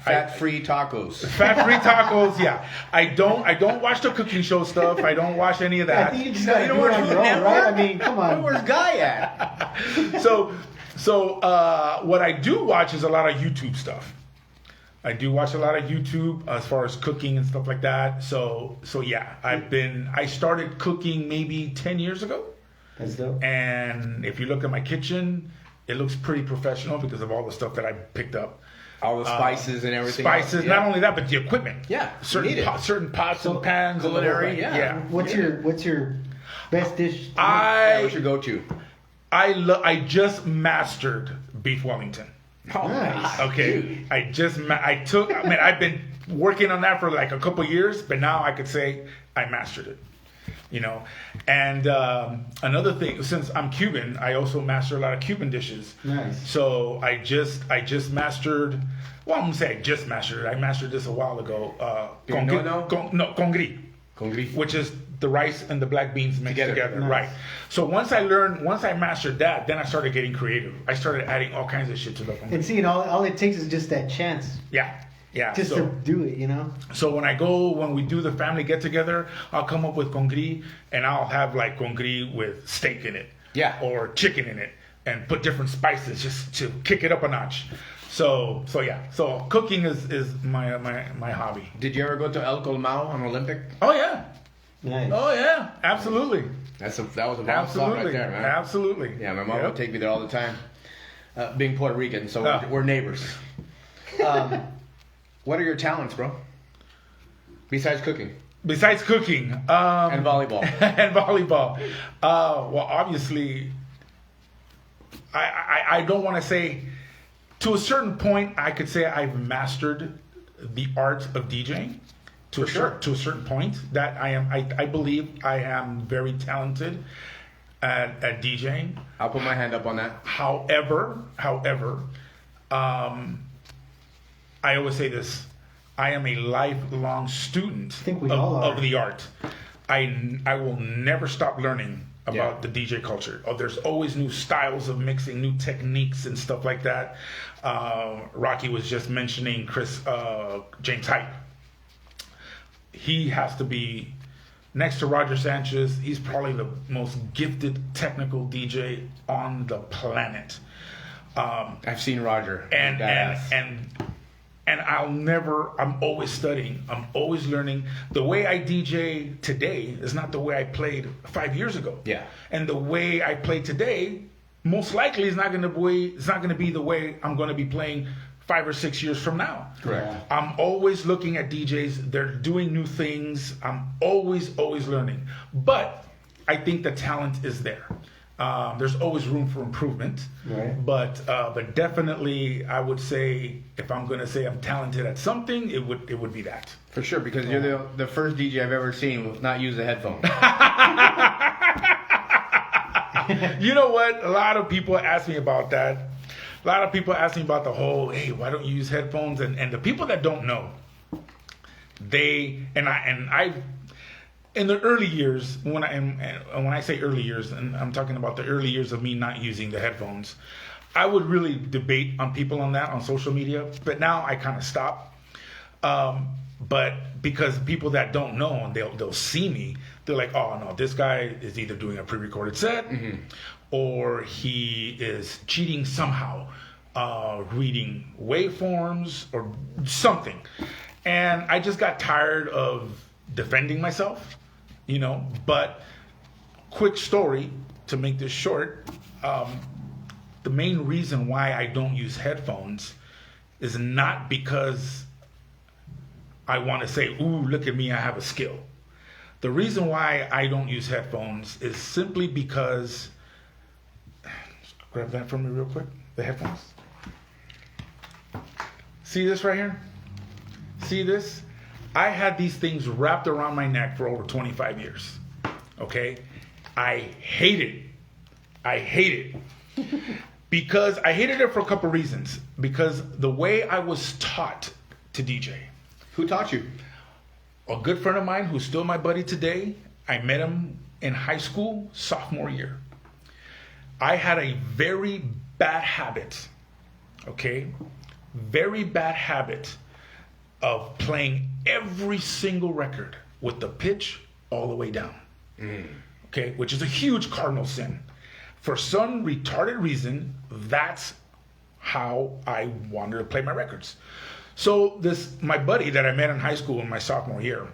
S1: Fat-free tacos.
S2: Fat-free tacos, yeah. I don't watch the cooking show stuff. I don't watch any of
S3: I
S2: that.
S3: think you just gotta
S1: don't
S3: do it
S1: watch
S3: on
S1: Food
S3: your own,
S1: Network?
S3: right? I mean, come on.
S1: Where's Guy at?
S2: So what I do watch is a lot of YouTube stuff. I do watch a lot of YouTube as far as cooking and stuff like that. So yeah, I started cooking maybe 10 years ago.
S3: That's dope.
S2: And if you look at my kitchen, it looks pretty professional because of all the stuff that I picked up.
S1: All the spices and everything.
S2: Spices,
S1: else. Yeah.
S2: not only that, but the equipment.
S1: Yeah,
S2: certain
S1: you need it.
S2: certain pots and pans, and the whole
S1: culinary,
S2: thing.
S1: yeah.
S3: What's your best dish?
S1: Yeah, what's your go-to?
S2: I just mastered beef Wellington.
S1: Oh,
S3: Nice.
S2: Okay, I've been working on that for like a couple years, but now I could say I mastered it. And another thing, since I'm Cuban, I also master a lot of Cuban dishes.
S3: Nice.
S2: So I just mastered. Well, I'm gonna say I just mastered it. I mastered this a while ago. Congri, which is the rice and the black beans mixed together.
S3: Nice.
S2: Right. So once I mastered that, then I started getting creative. I started adding all kinds of shit to the congri.
S3: And see, all it takes is just that chance.
S2: Yeah.
S3: Just to do it,
S2: So when we do the family get together, I'll come up with congri, and I'll have like congri with steak in it, or chicken in it, and put different spices just to kick it up a notch. So cooking is my hobby.
S1: Did you ever go to El Colmao on Olympic?
S2: Oh yeah.
S3: Nice.
S2: Oh yeah, absolutely.
S1: That was a bomb spot right there, man.
S2: Absolutely.
S1: Yeah, my mom would take me there all the time. Being Puerto Rican, so we're neighbors. What are your talents, bro? Besides cooking.
S2: And
S1: volleyball.
S2: And volleyball. Well, obviously, I don't want to say, to a certain point, I could say I've mastered the art of DJing. To a certain point, that I believe I am very talented at DJing.
S1: I'll put my hand up on that.
S2: However, I always say this: I am a lifelong student of the art. I will never stop learning about the DJ culture. There's always new styles of mixing, new techniques and stuff like that. Rocky was just mentioning James Hype. He has to be, next to Roger Sanchez, he's probably the most gifted technical DJ on the planet.
S1: I've seen Roger.
S2: And I'm always studying. I'm always learning. The way I DJ today is not the way I played 5 years ago.
S1: Yeah.
S2: And the way I play today, most likely is not going to be the way I'm going to be playing 5 or 6 years from now.
S1: Correct.
S3: Yeah.
S2: I'm always looking at DJs. They're doing new things. I'm always learning. But I think the talent is there. There's always room for improvement.
S3: Right.
S2: But definitely, I would say, if I'm going to say I'm talented at something, it would be that.
S1: For sure, because you're the first DJ I've ever seen with not use a headphone.
S2: You know what? A lot of people ask me about that. A lot of people ask me about the whole, hey, why don't you use headphones? And the people that don't know, I in the early years, when I say early years, and I'm talking about the early years of me not using the headphones, I would really debate on people on that on social media. But now I kind of stop. But because people that don't know, and they'll see me, they're like, oh no, this guy is either doing a pre-recorded set, or he is cheating somehow, reading waveforms or something. And I just got tired of defending myself, but quick story to make this short. The main reason why I don't use headphones is not because I want to say, ooh, look at me, I have a skill. The reason why I don't use headphones is simply because, grab that from me real quick, the headphones. See this right here? See this? I had these things wrapped around my neck for over 25 years. Okay? I hate it. Because I hated it for a couple reasons. Because the way I was taught to DJ.
S1: Who taught you?
S2: A good friend of mine who's still my buddy today. I met him in high school, sophomore year. I had a very bad habit, okay? Very bad habit of playing every single record with the pitch all the way down, okay? Which is a huge cardinal sin. For some retarded reason, that's how I wanted to play my records. So my buddy that I met in high school in my sophomore year,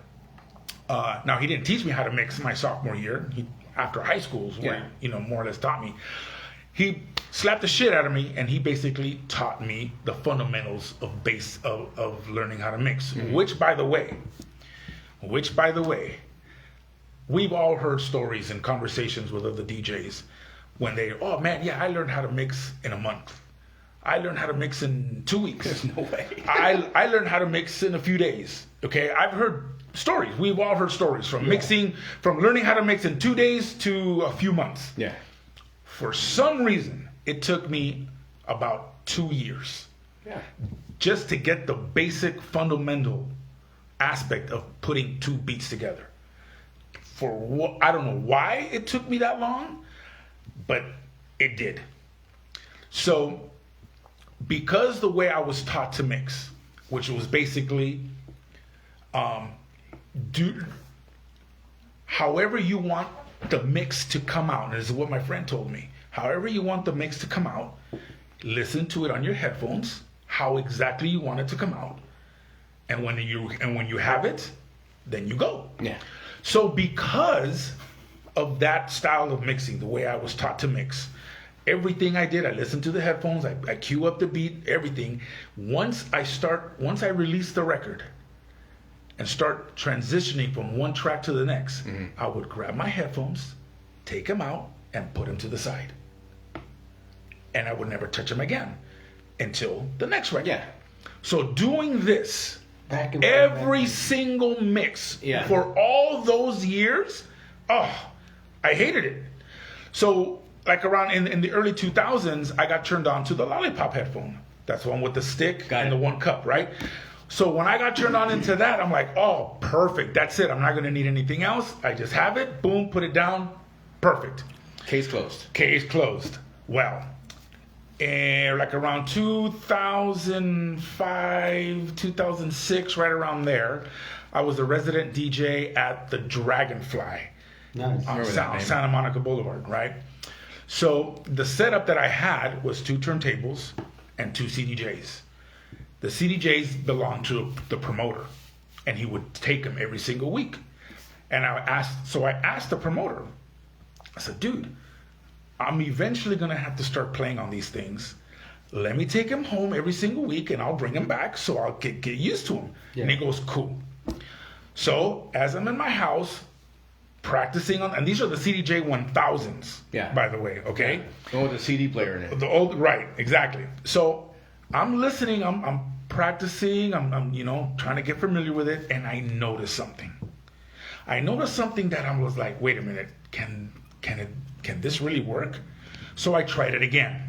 S2: now he didn't teach me how to mix my sophomore year. After high school is where he, more or less taught me. He slapped the shit out of me, and he basically taught me the fundamentals of learning how to mix. Which by the way, we've all heard stories and conversations with other DJs when oh man, yeah, I learned how to mix in a month. I learned how to mix in 2 weeks.
S1: There's no way.
S2: I learned how to mix in a few days. Okay, I've heard stories. We've all heard stories from learning how to mix in 2 days to a few months.
S1: Yeah.
S2: For some reason, it took me about 2 years.
S1: Yeah.
S2: Just to get the basic fundamental aspect of putting two beats together. I don't know why it took me that long, but it did. So, because the way I was taught to mix, which was basically however you want the mix to come out, and this is what my friend told me, however you want the mix to come out, listen to it on your headphones, how exactly you want it to come out, and when you have it, then you go.
S1: Yeah.
S2: So because of that style of mixing, the way I was taught to mix, everything I did, I listened to the headphones, I cue up the beat, everything. Once I release the record and start transitioning from one track to the next, I would grab my headphones, take them out, and put them to the side. And I would never touch them again until the next record.
S1: Yeah.
S2: So doing this, every single mix for all those years, I hated it. So like around in the early 2000s, I got turned on to the lollipop headphone. That's the one with the stick and the one cup, right? So when I got turned on into that, I'm like, oh, perfect. That's it. I'm not going to need anything else. I just have it. Boom, put it down. Perfect.
S1: Case closed.
S2: Case closed. Well, like around 2005, 2006, right around there, I was a resident DJ at the Dragonfly on Santa Monica Boulevard, right? So the setup that I had was 2 turntables and 2 CDJs. The CDJs belonged to the promoter, and he would take them every single week. And I asked the promoter, I said, dude, I'm eventually going to have to start playing on these things. Let me take him home every single week and I'll bring him back so I'll get used to him. Yeah. And he goes, cool. So as I'm in my house practicing on, and these are the CDJ 1000s, by the way, okay?
S1: Yeah. Oh, the CD player in it.
S2: The old, right, exactly. So I'm listening, I'm practicing, I'm trying to get familiar with it, and I noticed something. I noticed something that I was like, wait a minute, can this really work? So I tried it again.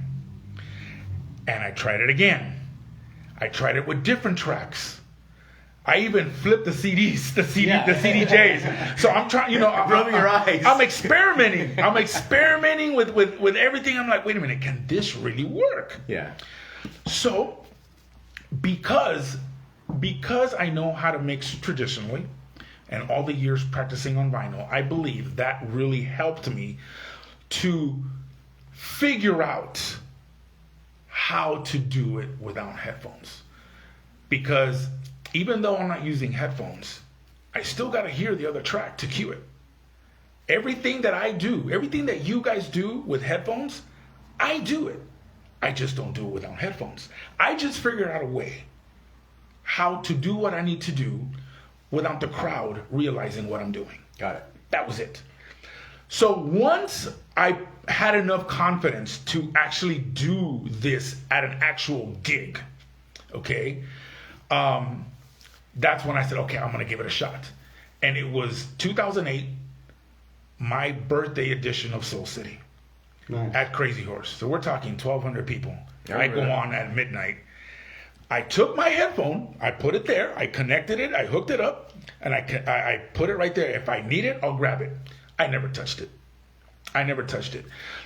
S2: And I tried it again. I tried it with different tracks. I even flipped the CDs, the CDJs. So I'm trying,
S1: rubbing your eyes.
S2: I'm experimenting. I'm experimenting with everything. I'm like, wait a minute, can this really work?
S1: Yeah.
S2: So because I know how to mix traditionally, and all the years practicing on vinyl, I believe that really helped me to figure out how to do it without headphones. Because even though I'm not using headphones, I still got to hear the other track to cue it. Everything that I do, everything that you guys do with headphones, I do it. I just don't do it without headphones. I just figured out a way how to do what I need to do without the crowd realizing what I'm doing.
S1: Got it.
S2: That was it. So once I had enough confidence to actually do this at an actual gig, okay, that's when I said, okay, I'm going to give it a shot. And it was 2008, my birthday edition of Soul City at Crazy Horse. So we're talking 1,200 people. I go on at midnight. I took my headphone, I put it there, I connected it, I hooked it up, and I put it right there. If I need it, I'll grab it. I never touched it.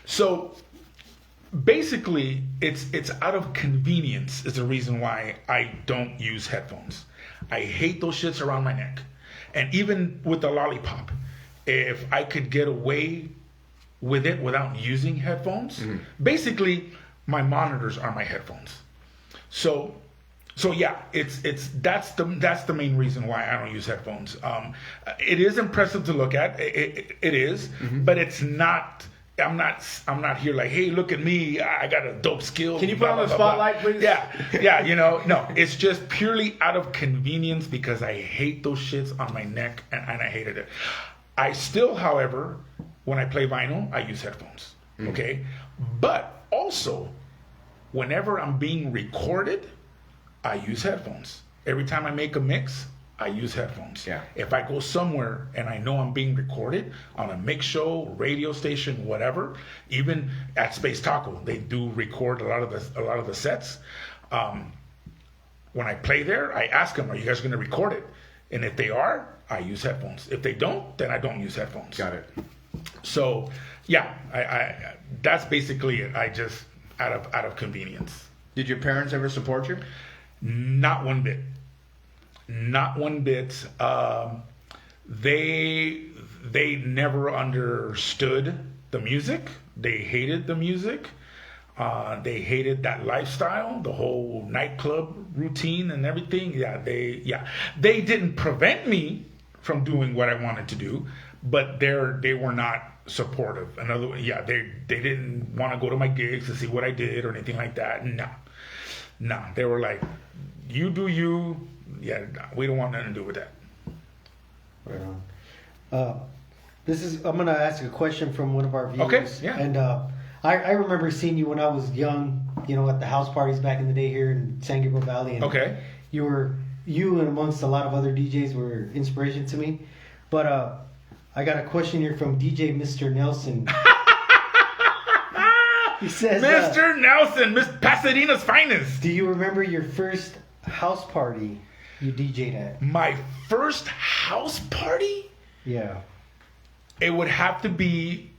S2: So basically, it's out of convenience is the reason why I don't use headphones. I hate those shits around my neck. And even with the lollipop, if I could get away with it without using headphones, basically my monitors are my headphones. So yeah, that's the main reason why I don't use headphones. It is impressive to look at. It is, but it's not. I'm not here like, hey, look at me. I got a dope skill.
S1: Can you put on the spotlight, please?
S2: Yeah. No. It's just purely out of convenience because I hate those shits on my neck, and I hated it. I still, however, when I play vinyl, I use headphones. Okay, but also whenever I'm being recorded, I use headphones. Every time I make a mix, I use headphones.
S1: Yeah.
S2: If I go somewhere and I know I'm being recorded on a mix show, radio station, whatever, even at Space Taco, they do record a lot of the sets. When I play there, I ask them, "Are you guys going to record it?" And if they are, I use headphones. If they don't, then I don't use headphones.
S1: Got it.
S2: So, yeah, I that's basically it. I just out of convenience.
S1: Did your parents ever support you?
S2: Not one bit. Not one bit. They never understood the music. They hated the music. They hated that lifestyle, the whole nightclub routine and everything. They didn't prevent me from doing what I wanted to do, but they were not supportive. They didn't want to go to my gigs to see what I did or anything like that. No. They were like, "You do you." Yeah, we don't want nothing to do with that.
S3: Right on. I'm gonna ask a question from one of our viewers.
S2: Okay, yeah.
S3: And I remember seeing you when I was young, at the house parties back in the day here in San Gabriel Valley. And
S2: Okay.
S3: You and amongst a lot of other DJs were inspiration to me. But I got a question here from DJ Mr. Nelson. He says,
S2: Mr. Nelson, Miss Pasadena's finest.
S3: do you remember your first house party you DJ'd at?
S2: My first house party?
S3: Yeah.
S2: It would have to be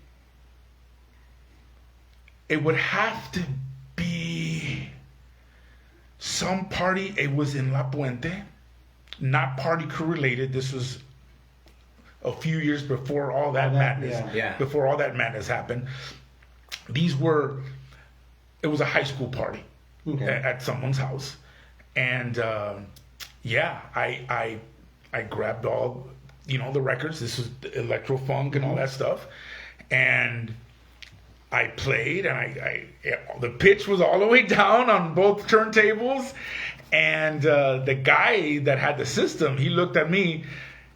S2: some party. It was in La Puente, not Party Crew related. This was a few years before all that madness.
S1: Yeah.
S2: Before all that madness happened. It was a high school party at someone's house. And I grabbed all, the records. This was electro funk and all that stuff. And I played, and the pitch was all the way down on both turntables. And the guy that had the system, he looked at me,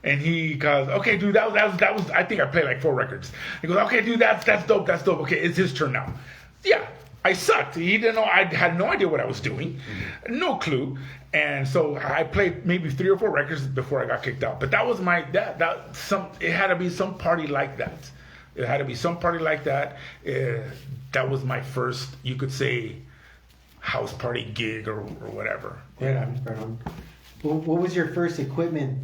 S2: and he goes, "Okay, dude, that was. I think I played like 4 records." He goes, "Okay, dude, that's dope. That's dope. Okay, it's his turn now." Yeah, I sucked. He didn't know. I had no idea what I was doing, no clue. And so I played maybe 3 or 4 records before I got kicked out. But that was it had to be some party like that. It had to be some party like that. That was my first, you could say, house party gig or whatever.
S3: Right on. What was your first equipment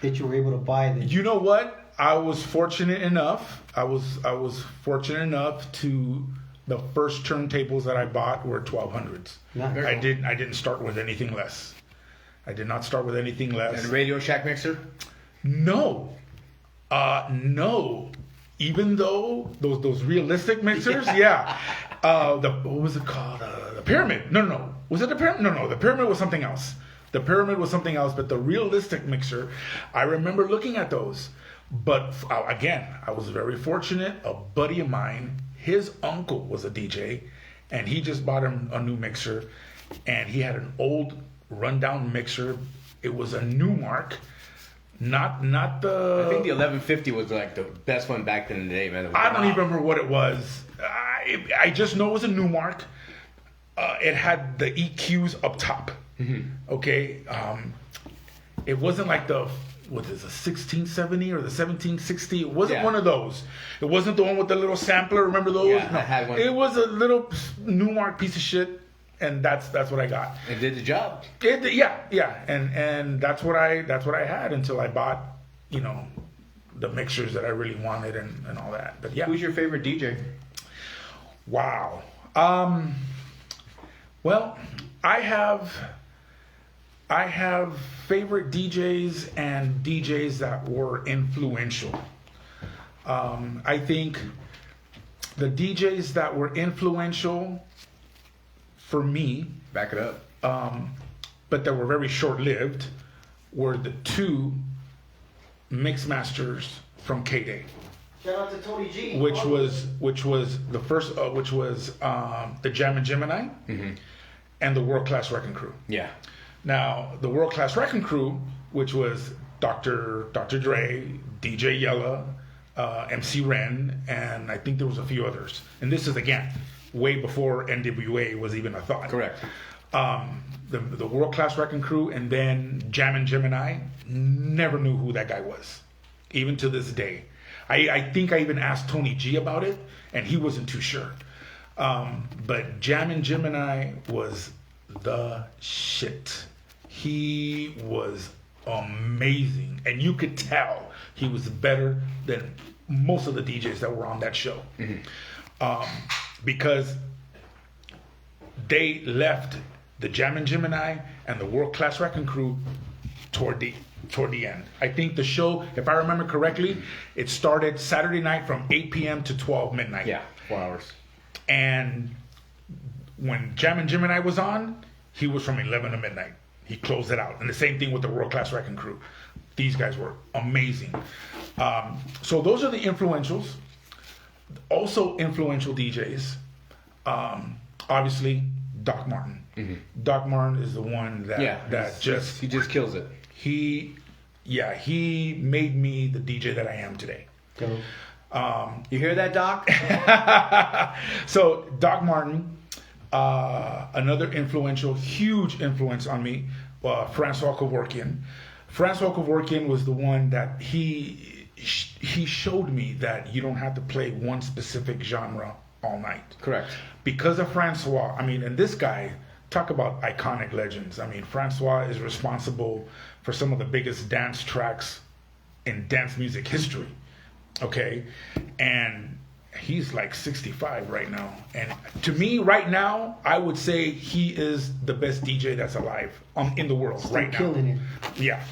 S3: that you were able to buy?
S2: You know what? I was fortunate enough. I was fortunate enough to. The first turntables that I bought were 1200s. I didn't start with anything less. I did not start with anything less.
S1: And Radio Shack mixer?
S2: No. No. Even though those realistic mixers, yeah. What was it called? The Pyramid. No. Was it the Pyramid? No. The Pyramid was something else. But the realistic mixer, I remember looking at those. But again, I was very fortunate. A buddy of mine, his uncle was a DJ, and he just bought him a new mixer, and he had an old rundown mixer. It was a Newmark, not the.
S1: I think the 1150 was like the best one back in the day, man.
S2: I don't even remember what it was. I just know it was a Newmark. It had the EQs up top. Mm-hmm. Okay, it wasn't like the. What is a 1670 or the 1760? It wasn't one of those. It wasn't the one with the little sampler. Remember those?
S1: Yeah, I had one.
S2: It was a little Newmark piece of shit, and that's what I got.
S1: It did the job.
S2: Yeah, and that's what I had until I bought, the mixers that I really wanted and all that. But yeah.
S1: Who's your favorite DJ?
S2: Wow. Well, I have favorite DJs and DJs that were influential. I think the DJs that were influential for me,
S1: back it up,
S2: but that were very short-lived, were the 2 mix masters from KDAY.
S3: Shout out to Tony G.
S2: Which was the first, which was the Jam and Gemini, and the World Class Wrecking Crew.
S1: Yeah.
S2: Now, the World Class Wrecking Crew, which was Dr. Dre, DJ Yella, MC Ren, and I think there was a few others. And this is, again, way before NWA was even a thought.
S1: Correct.
S2: The World Class Wrecking Crew, and then Jammin' Gemini, never knew who that guy was, even to this day. I think I even asked Tony G about it, and he wasn't too sure. But Jammin' Gemini was the shit. He was amazing, and you could tell he was better than most of the DJs that were on that show. Because they left the Jammin' Gemini and the World Class Wrecking Crew toward the end. I think the show, if I remember correctly, it started Saturday night from 8 p.m. to 12 midnight.
S1: Yeah, 4 hours.
S2: And when Jammin' Gemini was on, he was from 11 to midnight. He closed it out. And the same thing with the World Class Wrecking Crew. These guys were amazing. So those are the influentials. Also influential DJs. Obviously, Doc Martin. Doc Martin is the one that
S1: he just kills it.
S2: He made me the DJ that I am today.
S3: Go.
S1: You hear that, Doc?
S2: So Doc Martin, another influential, huge influence on me, Francois Kevorkian. Francois Kevorkian was the one that he showed me that you don't have to play one specific genre all night.
S1: Correct.
S2: Because of Francois, I mean, and this guy, talk about iconic legends. I mean, Francois is responsible for some of the biggest dance tracks in dance music history. Okay? And he's like 65 right now. And to me, right now, I would say he is the best DJ that's alive in the world right now.
S3: Killing it.
S2: Yeah.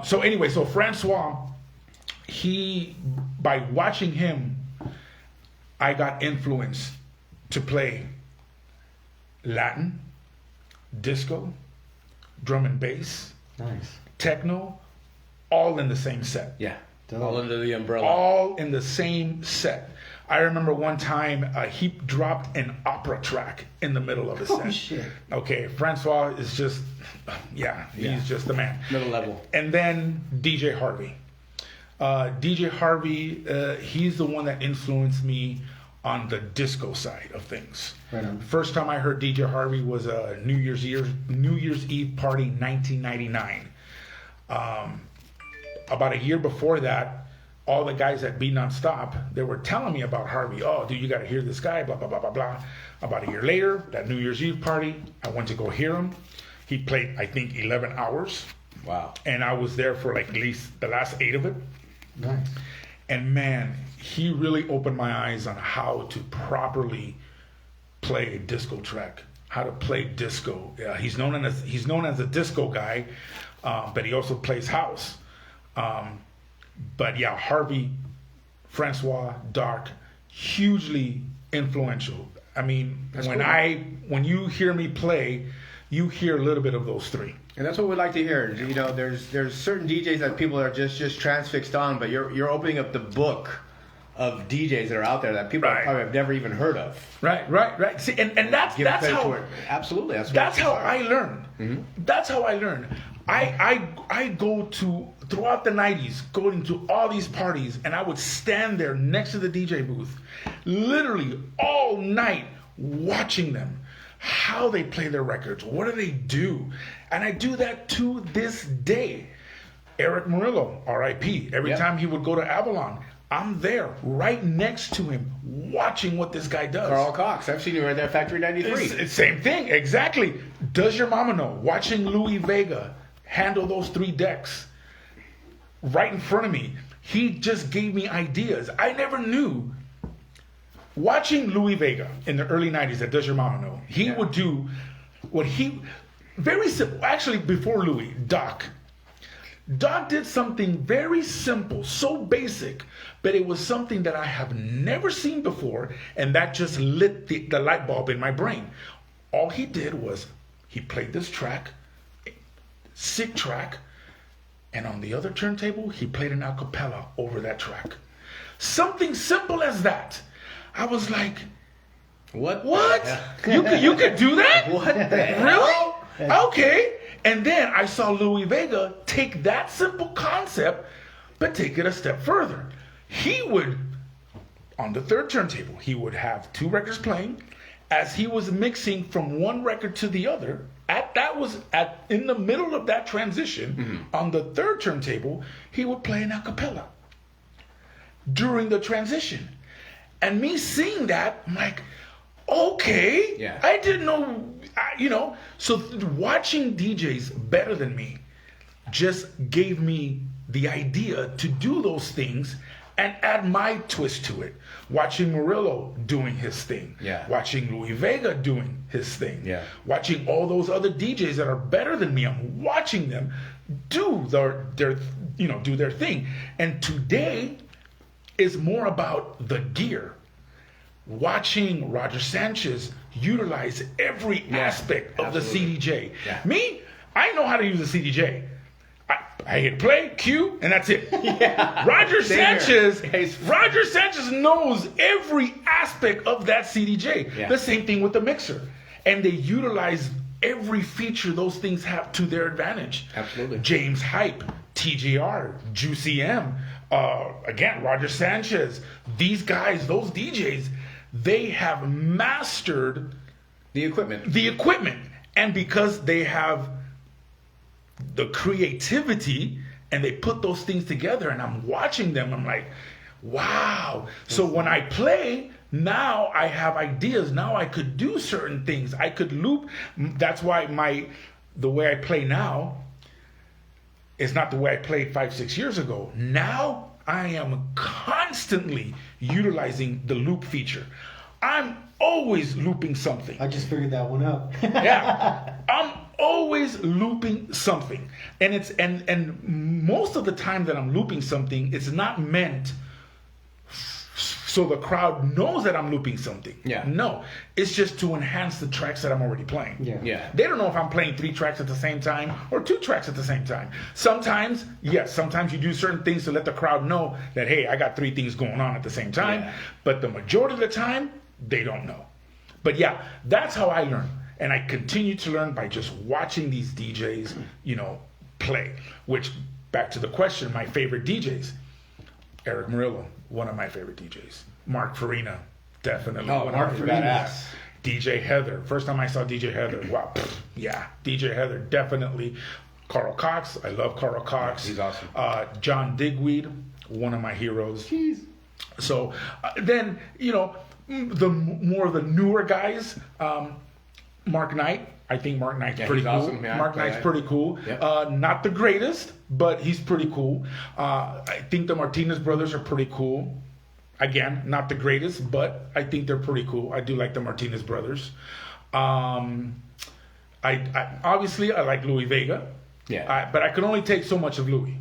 S2: So anyway, so Francois, by watching him, I got influenced to play Latin, disco, drum and bass,
S3: Nice.
S2: techno, all in the same set.
S1: Yeah.
S3: Dope.
S1: All under the umbrella.
S2: All in the same set. I remember one time he dropped an opera track in the middle of his set.
S3: Oh, shit.
S2: Okay, Francois is just, he's just the man.
S1: Middle level.
S2: And then DJ Harvey. DJ Harvey, he's the one that influenced me on the disco side of things.
S3: Right on.
S2: First time I heard DJ Harvey was a New Year's Eve party, 1999. About a year before that, all the guys at Be Nonstop, they were telling me about Harvey. Oh, dude, you got to hear this guy, blah, blah, blah, blah, blah. About a year later, that New Year's Eve party, I went to go hear him. He played, I think, 11 hours.
S1: Wow.
S2: And I was there for like at least the last 8 of it.
S3: Nice.
S2: And man, he really opened my eyes on how to properly play a disco track, how to play disco. He's known as a disco guy, but he also plays house. But yeah, Harvey, Francois, Doc, hugely influential. I mean, when you hear me play, you hear a little bit of those three.
S1: And that's what we like to hear. You know, there's certain DJs that people are just transfixed on, but you're opening up the book of DJs that are out there that people probably have never even heard of.
S2: Right. See, and that's how
S1: absolutely
S2: that's how I learned.
S1: Mm-hmm.
S2: That's how I learned. I go to throughout the 90s, going to all these parties, and I would stand there next to the DJ booth, literally all night, watching them, how they play their records, what do they do, and I do that to this day. Eric Murillo, R.I.P. Every time he would go to Avalon, I'm there, right next to him, watching what this guy does.
S1: Carl Cox, I've seen you right there, Factory 93.
S2: It's same thing, exactly. Does your mama know? Watching Louis Vega handle those 3 decks right in front of me. He just gave me ideas. I never knew. Watching Louis Vega in the early 90s at Does Your Mama Know? He would do what very simple. Actually, before Louis, Doc did something very simple, so basic, but it was something that I have never seen before, and that just lit the light bulb in my brain. All he did was he played this track, sick track, and on the other turntable, he played an acapella over that track. Something simple as that. I was like, what? You could do that?
S1: What the hell?
S2: Really? Okay. And then I saw Louis Vega take that simple concept, but take it a step further. He would, on the third turntable, he would have two records playing. As he was mixing from one record to the other, in the middle of that transition, on the third turntable, he would play an a cappella during the transition. And me seeing that, I'm like, okay,
S1: Yeah.
S2: I didn't know, so watching DJs better than me just gave me the idea to do those things and add my twist to it. Watching Murillo doing his thing.
S1: Yeah.
S2: Watching Louis Vega doing his thing.
S1: Yeah.
S2: Watching all those other DJs that are better than me. I'm watching them do their thing. And today is more about the gear. Watching Roger Sanchez utilize every aspect of
S1: absolutely.
S2: the CDJ.
S1: Yeah.
S2: Me, I know how to use a CDJ. I hit play, cue, and that's it.
S1: Yeah.
S2: Roger
S1: Same
S2: Sanchez
S1: here.
S2: knows every aspect of that CDJ.
S1: Yeah.
S2: The same thing with the mixer. And they utilize every feature those things have to their advantage.
S1: Absolutely.
S2: James Hype, TJR, Juicy M, again, Roger Sanchez. These guys, those DJs, they have mastered
S1: The equipment.
S2: And because they have the creativity and they put those things together, and I'm watching them, I'm like, wow. So when I play, now I have ideas. Now I could do certain things. I could loop. That's why the way I play now is not the way I played 5-6 years ago. Now I am constantly utilizing the loop feature. I'm always looping something.
S3: I just figured that one out.
S2: Yeah. I'm always looping something. And and most of the time that I'm looping something, it's not meant so the crowd knows that I'm looping something.
S1: Yeah.
S2: No, it's just to enhance the tracks that I'm already playing.
S3: Yeah.
S1: Yeah.
S2: They don't know if I'm playing 3 tracks at the same time or 2 tracks at the same time. Sometimes, yes, sometimes you do certain things to let the crowd know that, hey, I got 3 things going on at the same time.
S1: Yeah.
S2: But the majority of the time, they don't know. But yeah, that's how I learn. And I continue to learn by just watching these DJs, play. Which, back to the question, my favorite DJs. Eric Murillo, one of my favorite DJs. Mark Farina, definitely.
S1: Oh,
S2: one
S1: Mark
S2: of
S1: is
S2: my favorite
S1: badass.
S2: DJ Heather. First time I saw DJ Heather, wow, yeah. DJ Heather, definitely. Carl Cox, I love Carl Cox.
S1: He's awesome.
S2: John Digweed, one of my heroes.
S1: Jeez.
S2: So then, the more of the newer guys, Mark Knight. I think Mark Knight's pretty
S1: he's
S2: cool.
S1: awesome, yeah.
S2: Mark Knight's pretty cool.
S1: Yep.
S2: Not the greatest, but he's pretty cool. I think the Martinez brothers are pretty cool. Again, not the greatest, but I think they're pretty cool. I do like the Martinez brothers. I obviously like Louis Vega.
S1: Yeah.
S2: But I can only take so much of Louis.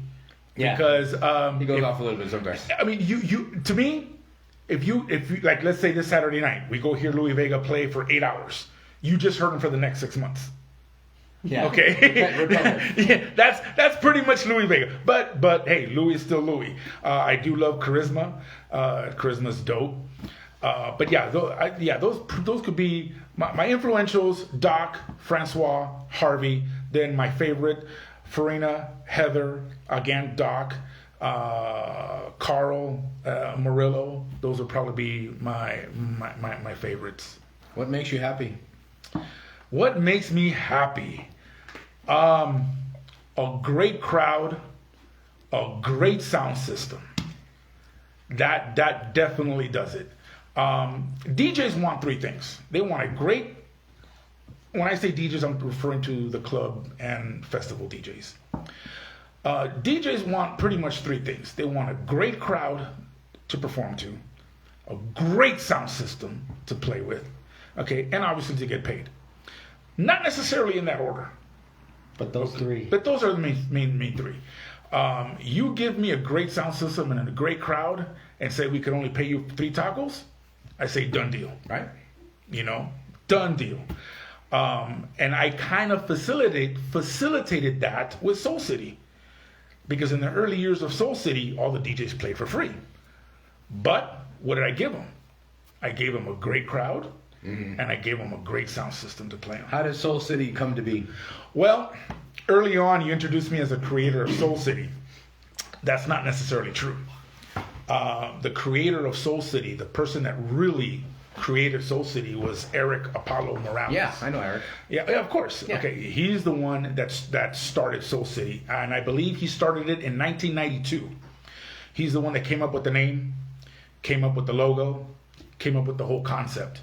S1: Yeah.
S2: Because
S1: He goes off a little bit sometimes.
S2: I mean, you to me, if you like, let's say this Saturday night, we go hear Louis Vega play for 8 hours. You just heard him for the next 6 months.
S1: Yeah.
S2: Okay. Yeah, that's pretty much Louis Vega. But hey, Louis is still Louis. I do love Charisma. Charisma's dope. But yeah, those could be my influentials: Doc, Francois, Harvey. Then my favorite, Farina, Heather, again Doc, Carl, Murillo. Those would probably be my favorites.
S1: What makes you happy?
S2: What makes me happy? A great crowd, a great sound system. That definitely does it. DJs want 3 things. They want a great. When I say DJs, I'm referring to the club and festival DJs. DJs want pretty much 3 things. They want a great crowd to perform to, a great sound system to play with, okay, and obviously to get paid. Not necessarily in that order.
S3: But those 3.
S2: But those are the main 3. You give me a great sound system and a great crowd and say we can only pay you 3 tacos, I say done deal.
S1: Right?
S2: Done deal. And I kind of facilitated that with Soul City. Because in the early years of Soul City, all the DJs played for free. But what did I give them? I gave them a great crowd, and I gave them a great sound system to play on.
S1: How did Soul City come to be?
S2: Well, early on, you introduced me as a creator of Soul City. That's not necessarily true. The creator of Soul City, the person that really created Soul City, was Eric Apollo Morales.
S1: Yeah, I know Eric.
S2: Yeah, of course.
S1: Yeah.
S2: Okay, he's the one that started Soul City, and I believe he started it in 1992. He's the one that came up with the name, came up with the logo, came up with the whole concept.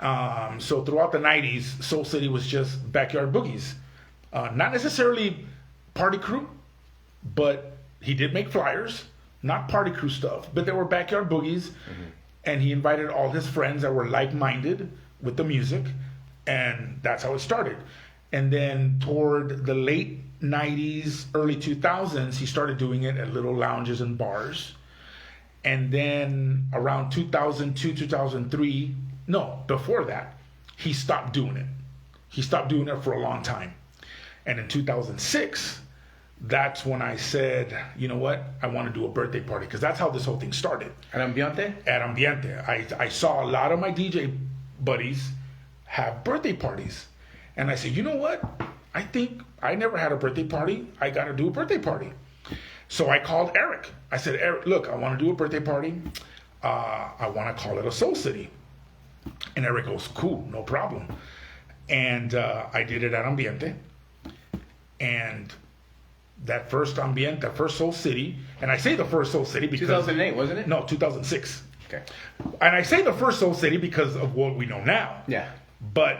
S2: So throughout the 90s, Soul City was just backyard boogies. Not necessarily party crew, but he did make flyers, not party crew stuff, but there were backyard boogies. Mm-hmm. And he invited all his friends that were like-minded with the music, and that's how it started. And then toward the late 90s, early 2000s, he started doing it at little lounges and bars. And then around 2002, 2003, no, before that, he stopped doing it. He stopped doing it for a long time. And in 2006, that's when I said, you know what, I want to do a birthday party, because that's how this whole thing started.
S1: At Ambiente?
S2: At Ambiente. I saw a lot of my DJ buddies have birthday parties. And I said, you know what, I think I never had a birthday party. I got to do a birthday party. So I called Eric. I said, Eric, look, I want to do a birthday party. I want to call it a Soul City. And Eric goes, cool, no problem. And I did it at Ambiente. And that first Ambiente, that first Soul City, and I say the first Soul City because
S1: 2008, wasn't it?
S2: No, 2006.
S1: Okay.
S2: And I say the first Soul City because of what we know now.
S1: Yeah.
S2: But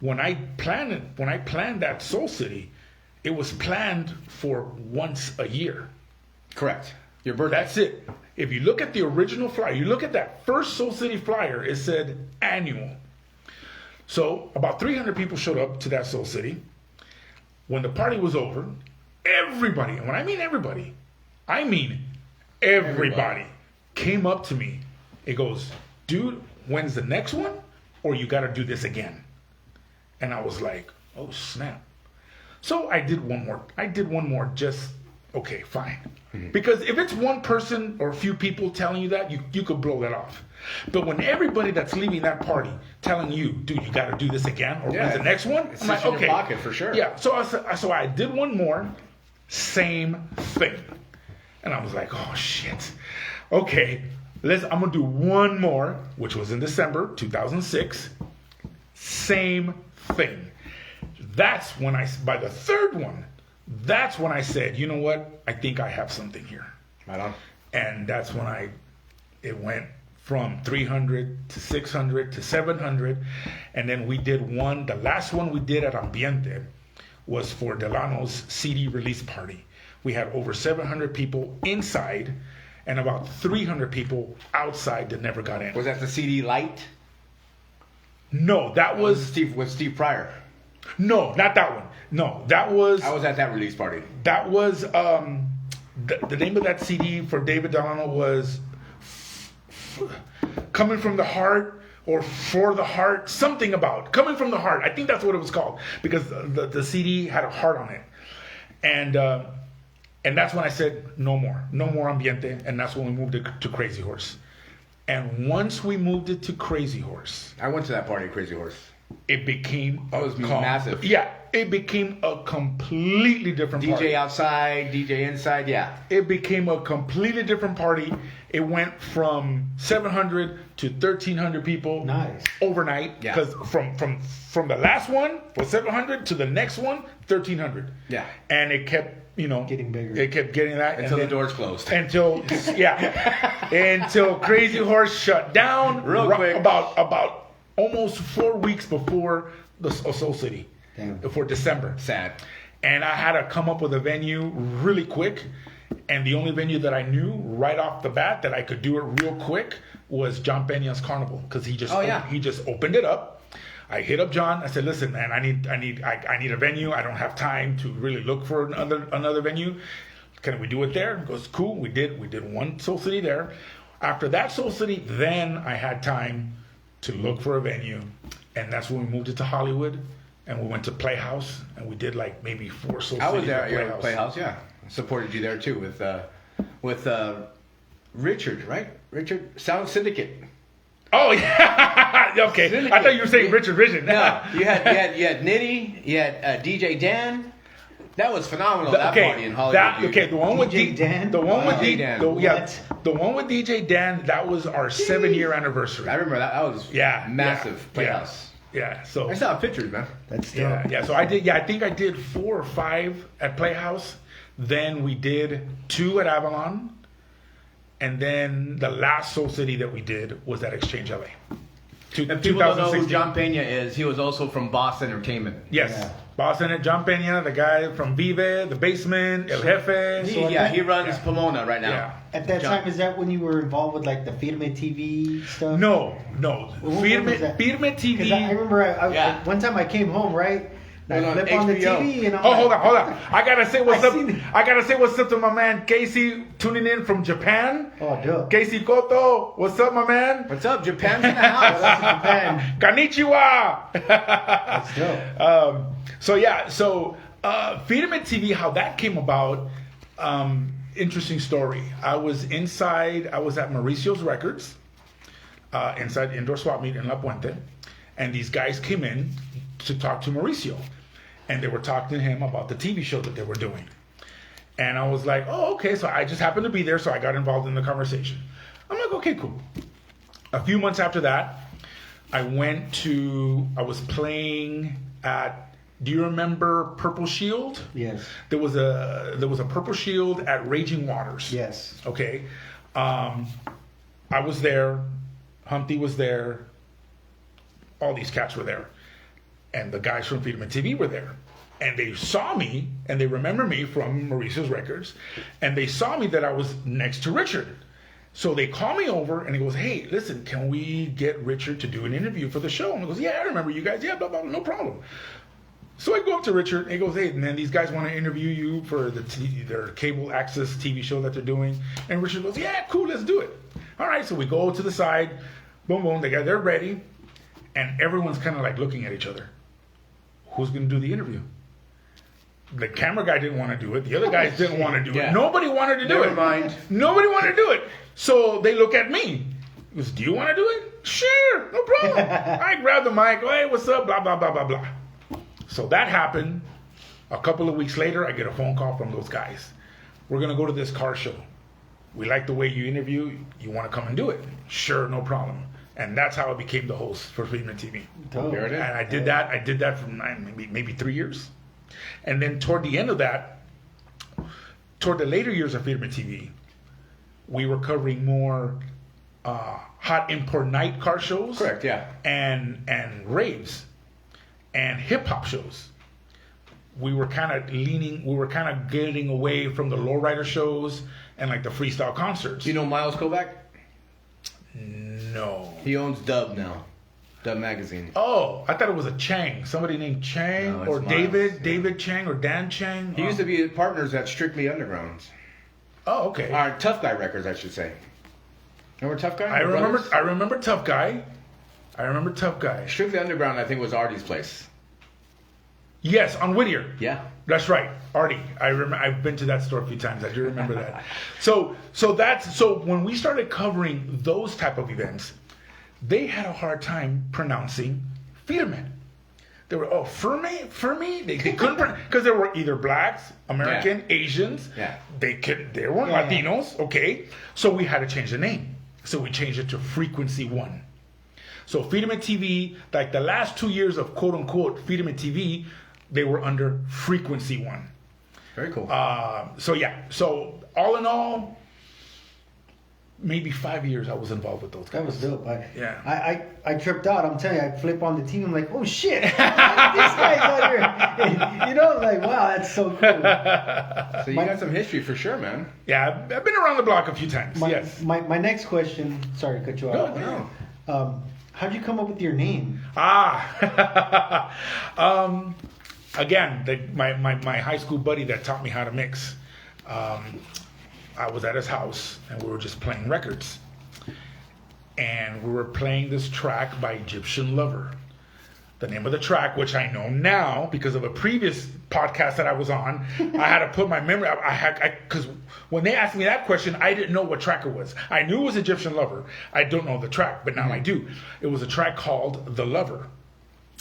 S2: when I planned that Soul City, it was planned for once a year.
S1: Correct. Your birthday.
S2: That's it. If you look at the original flyer, you look at that first Soul City flyer, it said annual. So about 300 people showed up to that Soul City. When the party was over, everybody, and when I mean everybody, I mean everybody came up to me. It goes, dude, when's the next one? Or you got to do this again. And I was like, oh, snap. So I did one more. Just, okay, fine. Mm-hmm. Because if it's one person or a few people telling you that, you could blow that off. But when everybody that's leaving that party telling you, dude, you got to do this again, or when's the next one?
S1: I'm like, okay. In your pocket for sure.
S2: Yeah. So I did one more, same thing. And I was like, oh, shit. Okay, I'm going to do one more, which was in December 2006. Same thing. That's when by the third one, that's when I said, you know what? I think I have something here.
S1: Right on.
S2: And that's when it went from 300 to 600 to 700. And then we did the last one we did at Ambiente was for Delano's CD release party. We had over 700 people inside and about 300 people outside that never got in.
S1: Was that the CD Light?
S2: No, that was
S1: with Steve Pryor.
S2: No, not that one. No, that was...
S1: I was at that release party.
S2: That was... the name of that CD for David Delano was Coming from the Heart or For the Heart. Something about Coming from the Heart. I think that's what it was called. Because the CD had a heart on it. And that's when I said, no more. No more Ambiente. And that's when we moved it to Crazy Horse. And once we moved it to Crazy Horse...
S1: I went to that party at Crazy Horse.
S2: It became...
S1: It was massive.
S2: Yeah. It became a completely different party.
S1: DJ outside, DJ inside, yeah.
S2: It became a completely different party. It went from 700 to 1,300 people.
S3: Nice.
S2: Overnight.
S1: Yeah.
S2: Because from the last one was 700 to the next one, 1,300.
S1: Yeah.
S2: And it kept...
S3: getting bigger.
S2: It kept getting that
S1: until the doors closed.
S2: Until Crazy Horse shut down.
S1: Real quick.
S2: About almost 4 weeks before the Soul City.
S3: Damn.
S2: For December.
S1: Sad.
S2: And I had to come up with a venue really quick. And the only venue that I knew right off the bat that I could do it real quick was John Peña's Carnival, because he just opened it up. I hit up John. I said, "Listen, man, I need a venue. I don't have time to really look for another venue. Can we do it there?" He goes, "Cool." We did one Soul City there. After that Soul City, then I had time to look for a venue, and that's when we moved it to Hollywood, and we went to Playhouse, and we did like maybe 4 Soul Cities.
S1: I was there
S2: at
S1: at Playhouse. Yeah, supported you there too with Richard, right? Richard Sound Syndicate.
S2: Oh yeah, okay. Syndicate. I thought you were saying Richard Vision.
S1: No, you had Nitty, you had DJ Dan, That was phenomenal. That party in Hollywood.
S2: The one with
S3: DJ Dan?
S2: The one with
S1: DJ Dan.
S2: the one with DJ Dan. That was our 7-year anniversary.
S1: I remember that. That was massive playhouse.
S2: Yeah. So
S1: I saw pictures, man.
S3: That's dope.
S2: yeah. So I did. Yeah, I think I did 4 or 5 at Playhouse. Then we did 2 at Avalon, and then the last Soul City that we did was at Exchange LA.
S1: If people don't know who John Pena is, he was also from Boss Entertainment.
S2: Yes.
S3: Yeah.
S2: Boston, John Pena, the guy from Vive, The Basement, El Jefe.
S1: He runs Pomona right now.
S2: Yeah.
S3: At that time, is that when you were involved with like the Firme TV stuff?
S2: No.
S3: When was that?
S2: Firme TV.
S3: Because I remember one time I came home, right? I flip on the TV and I'm
S2: hold on. I gotta say what's up. I gotta say what's up to my man Casey tuning in from Japan.
S3: Oh, dope.
S2: Casey Koto, what's up, my man?
S1: What's up? Japan's in the house.
S3: That's in Japan.
S2: Konnichiwa.
S3: That's dope.
S2: So Firme TV, how that came about, interesting story. I was at Mauricio's Records, inside Indoor Swap Meet in La Puente, and these guys came in to talk to Mauricio, and they were talking to him about the TV show that they were doing. And I was like, oh, okay. So I just happened to be there, so I got involved in the conversation. I'm like, okay, cool. A few months after that, I was playing at, do you remember Purple Shield?
S3: Yes.
S2: There was a Purple Shield at Raging Waters.
S3: Yes.
S2: Okay. I was there. Humpty was there. All these cats were there. And the guys from Firme TV were there. And they saw me, and they remember me from Mauricio's Records, and they saw me that I was next to Richard. So they call me over, and he goes, hey, listen, can we get Richard to do an interview for the show? And he goes, yeah, I remember you guys. Yeah, blah, blah, no problem. So I go up to Richard, and he goes, hey, man, these guys want to interview you for their cable access TV show that they're doing. And Richard goes, yeah, cool, let's do it. All right, so we go to the side, boom, boom, they're ready, and everyone's kind of like looking at each other. Who's going to do the interview? The camera guy didn't want to do it. The other guys didn't want to do it. Nobody wanted to do it.
S1: Never mind.
S2: Nobody wanted to do it. So they look at me. He goes, do you want to do it? Sure, no problem. I grab the mic. Hey, what's up? Blah, blah, blah, blah, blah. So that happened. A couple of weeks later, I get a phone call from those guys. We're going to go to this car show. We like the way you interview. You want to come and do it? Sure, no problem. And that's how I became the host for Firme TV.
S3: Dope.
S2: And I did that for maybe 3 years. And then toward the end of that, toward the later years of Firme TV, we were covering more hot import night car shows.
S1: Correct, yeah.
S2: And raves and hip hop shows. We were kind of getting away from the lowrider shows and like the freestyle concerts.
S1: Do you know Miles Kovac?
S2: No.
S1: He owns Dub now. Dub Magazine.
S2: Oh, I thought it was a Chang. Somebody named Chang or
S1: Miles,
S2: David Chang or Dan Chang.
S1: He used to be partners at Strictly Underground.
S2: Oh, okay.
S1: Or Tough Guy Records, I should say. Remember Tough Guy?
S2: I remember Tough Guy.
S1: Strictly Underground, I think, was Artie's place.
S2: Yes, on Whittier.
S1: Yeah.
S2: That's right, Artie. I remember. I've been to that store a few times. I do remember that. So when we started covering those type of events, they had a hard time pronouncing Firme. They were Firme. They couldn't because they were either blacks, American, Asians.
S1: Yeah.
S2: They weren't Latinos. Okay, so we had to change the name. So we changed it to Frequency One. So Firme TV, like the last 2 years of quote unquote Firme TV, they were under Frequency One.
S1: Very cool.
S2: So all in all, maybe 5 years I was involved with those guys.
S3: That was dope. I tripped out. I'm telling you, I flip on the TV. I'm like, oh shit, this guy's out here. You know, like, wow, that's so cool.
S1: So you got some history for sure, man.
S2: Yeah, I've been around the block a few times. Yes.
S3: My next question. Sorry to cut you off.
S1: No.
S3: How'd you come up with your name?
S2: Again, my high school buddy that taught me how to mix. I was at his house and we were just playing records. And we were playing this track by Egyptian Lover. The name of the track, which I know now because of a previous podcast that I was on, I had to put my memory. Because when they asked me that question, I didn't know what track it was. I knew it was Egyptian Lover. I don't know the track, but now I do. It was a track called The Lover.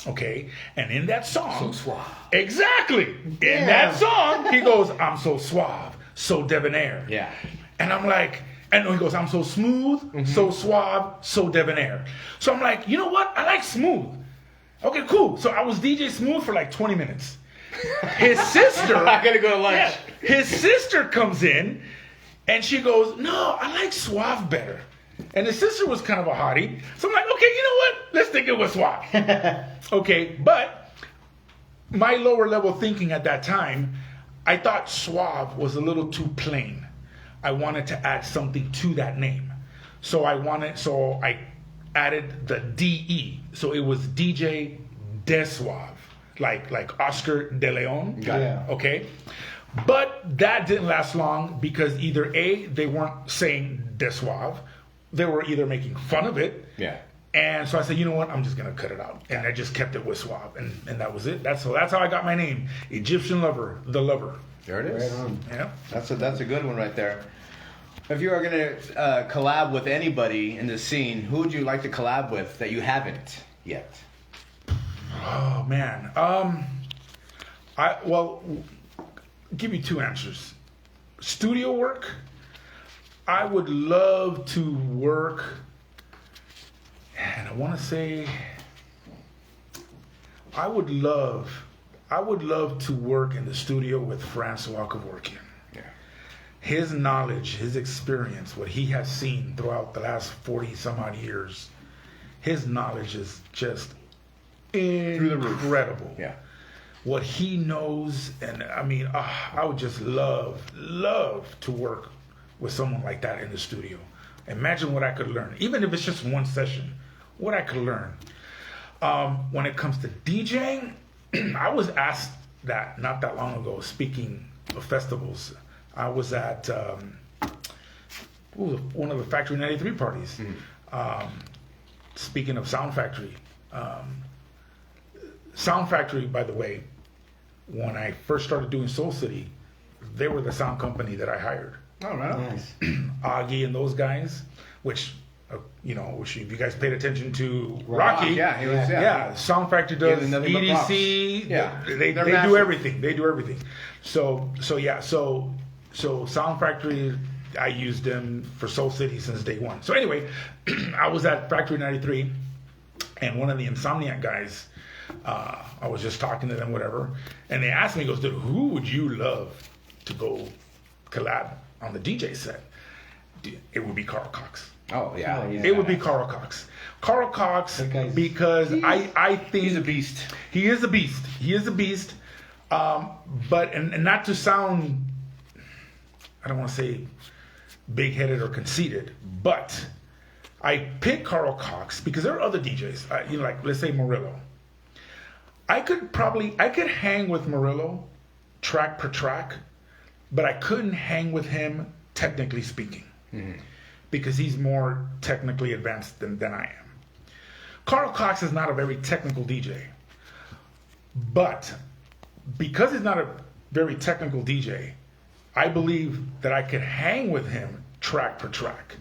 S2: Okay, and in that song,
S1: So suave.
S2: exactly. In that song, he goes, "I'm so suave, so debonair."
S1: Yeah.
S2: And I'm like, and he goes, "I'm so smooth, so suave, so debonair." So I'm like, you know what? I like smooth. Okay, cool. So I was DJ Smooth for like 20 minutes. His sister,
S1: I gotta go to lunch.
S2: yeah, his sister comes in, and she goes, "No, I like suave better." And his sister was kind of a hottie. So I'm like, okay, you know what? Let's think it was suave. Okay, but my lower level thinking at that time, I thought suave was a little too plain. I wanted to add something to that name. So I added the DE. So it was DJ De Suave, like Oscar de Leon.
S1: Got it.
S3: Yeah.
S2: Okay. But that didn't last long because either A, they weren't saying De Suave. They were either making fun of it.
S1: Yeah.
S2: And so I said, you know what? I'm just gonna cut it out, and I just kept it with Suave, and that was it. That's how I got my name, Egyptian Lover, the Lover.
S1: There it is.
S3: Right on.
S2: Yeah.
S1: That's a good one right there. If you are gonna collab with anybody in the scene, who would you like to collab with that you haven't yet?
S2: Oh man. Give you two answers. Studio work. I would love to work, and I want to say, I would love to work in the studio with Francois Kevorkian.
S1: Yeah.
S2: His knowledge, his experience, what he has seen throughout the last 40 some odd years, his knowledge is just
S1: the roof.
S2: incredible.
S1: Yeah.
S2: What he knows, and I mean, I would just love to work with someone like that in the studio. Imagine what I could learn, even if it's just one session, what I could learn. When it comes to DJing, I was asked that not that long ago, speaking of festivals. I was at one of the Factory 93 parties. Speaking of Sound Factory. Sound Factory, by the way, when I first started doing Soul City, they were the sound company that I hired.
S1: Oh, right.
S3: Nice.
S2: Augie and those guys, which if you guys paid attention to Rocky,
S1: Yeah, he was.
S2: yeah, Sound Factory does
S1: Give them nothing but props.
S2: EDC.
S1: Yeah.
S2: they
S1: They're
S2: do
S1: massive.
S2: everything. They do everything. So Sound Factory, I used them for Soul City since day one. So anyway, I was at Factory 93, and one of the Insomniac guys, I was just talking to them, whatever, and they asked me, he goes, "Dude, who would you love to go collab on the DJ set?" It would be Carl Cox.
S1: Oh, yeah.
S3: Oh, yeah.
S2: It would be Carl Cox. Carl Cox,
S3: That guy's-
S2: because I think
S1: He's a beast.
S2: He is a beast. He is a beast. But and not to sound, I don't want to say big-headed or conceited, but I picked Carl Cox because there are other DJs. Like let's say Murillo. I could hang with Murillo, track per track, but I couldn't hang with him technically speaking, because he's more technically advanced than I am. Carl Cox is not a very technical DJ, but because he's not a very technical DJ, I believe that I could hang with him track per track,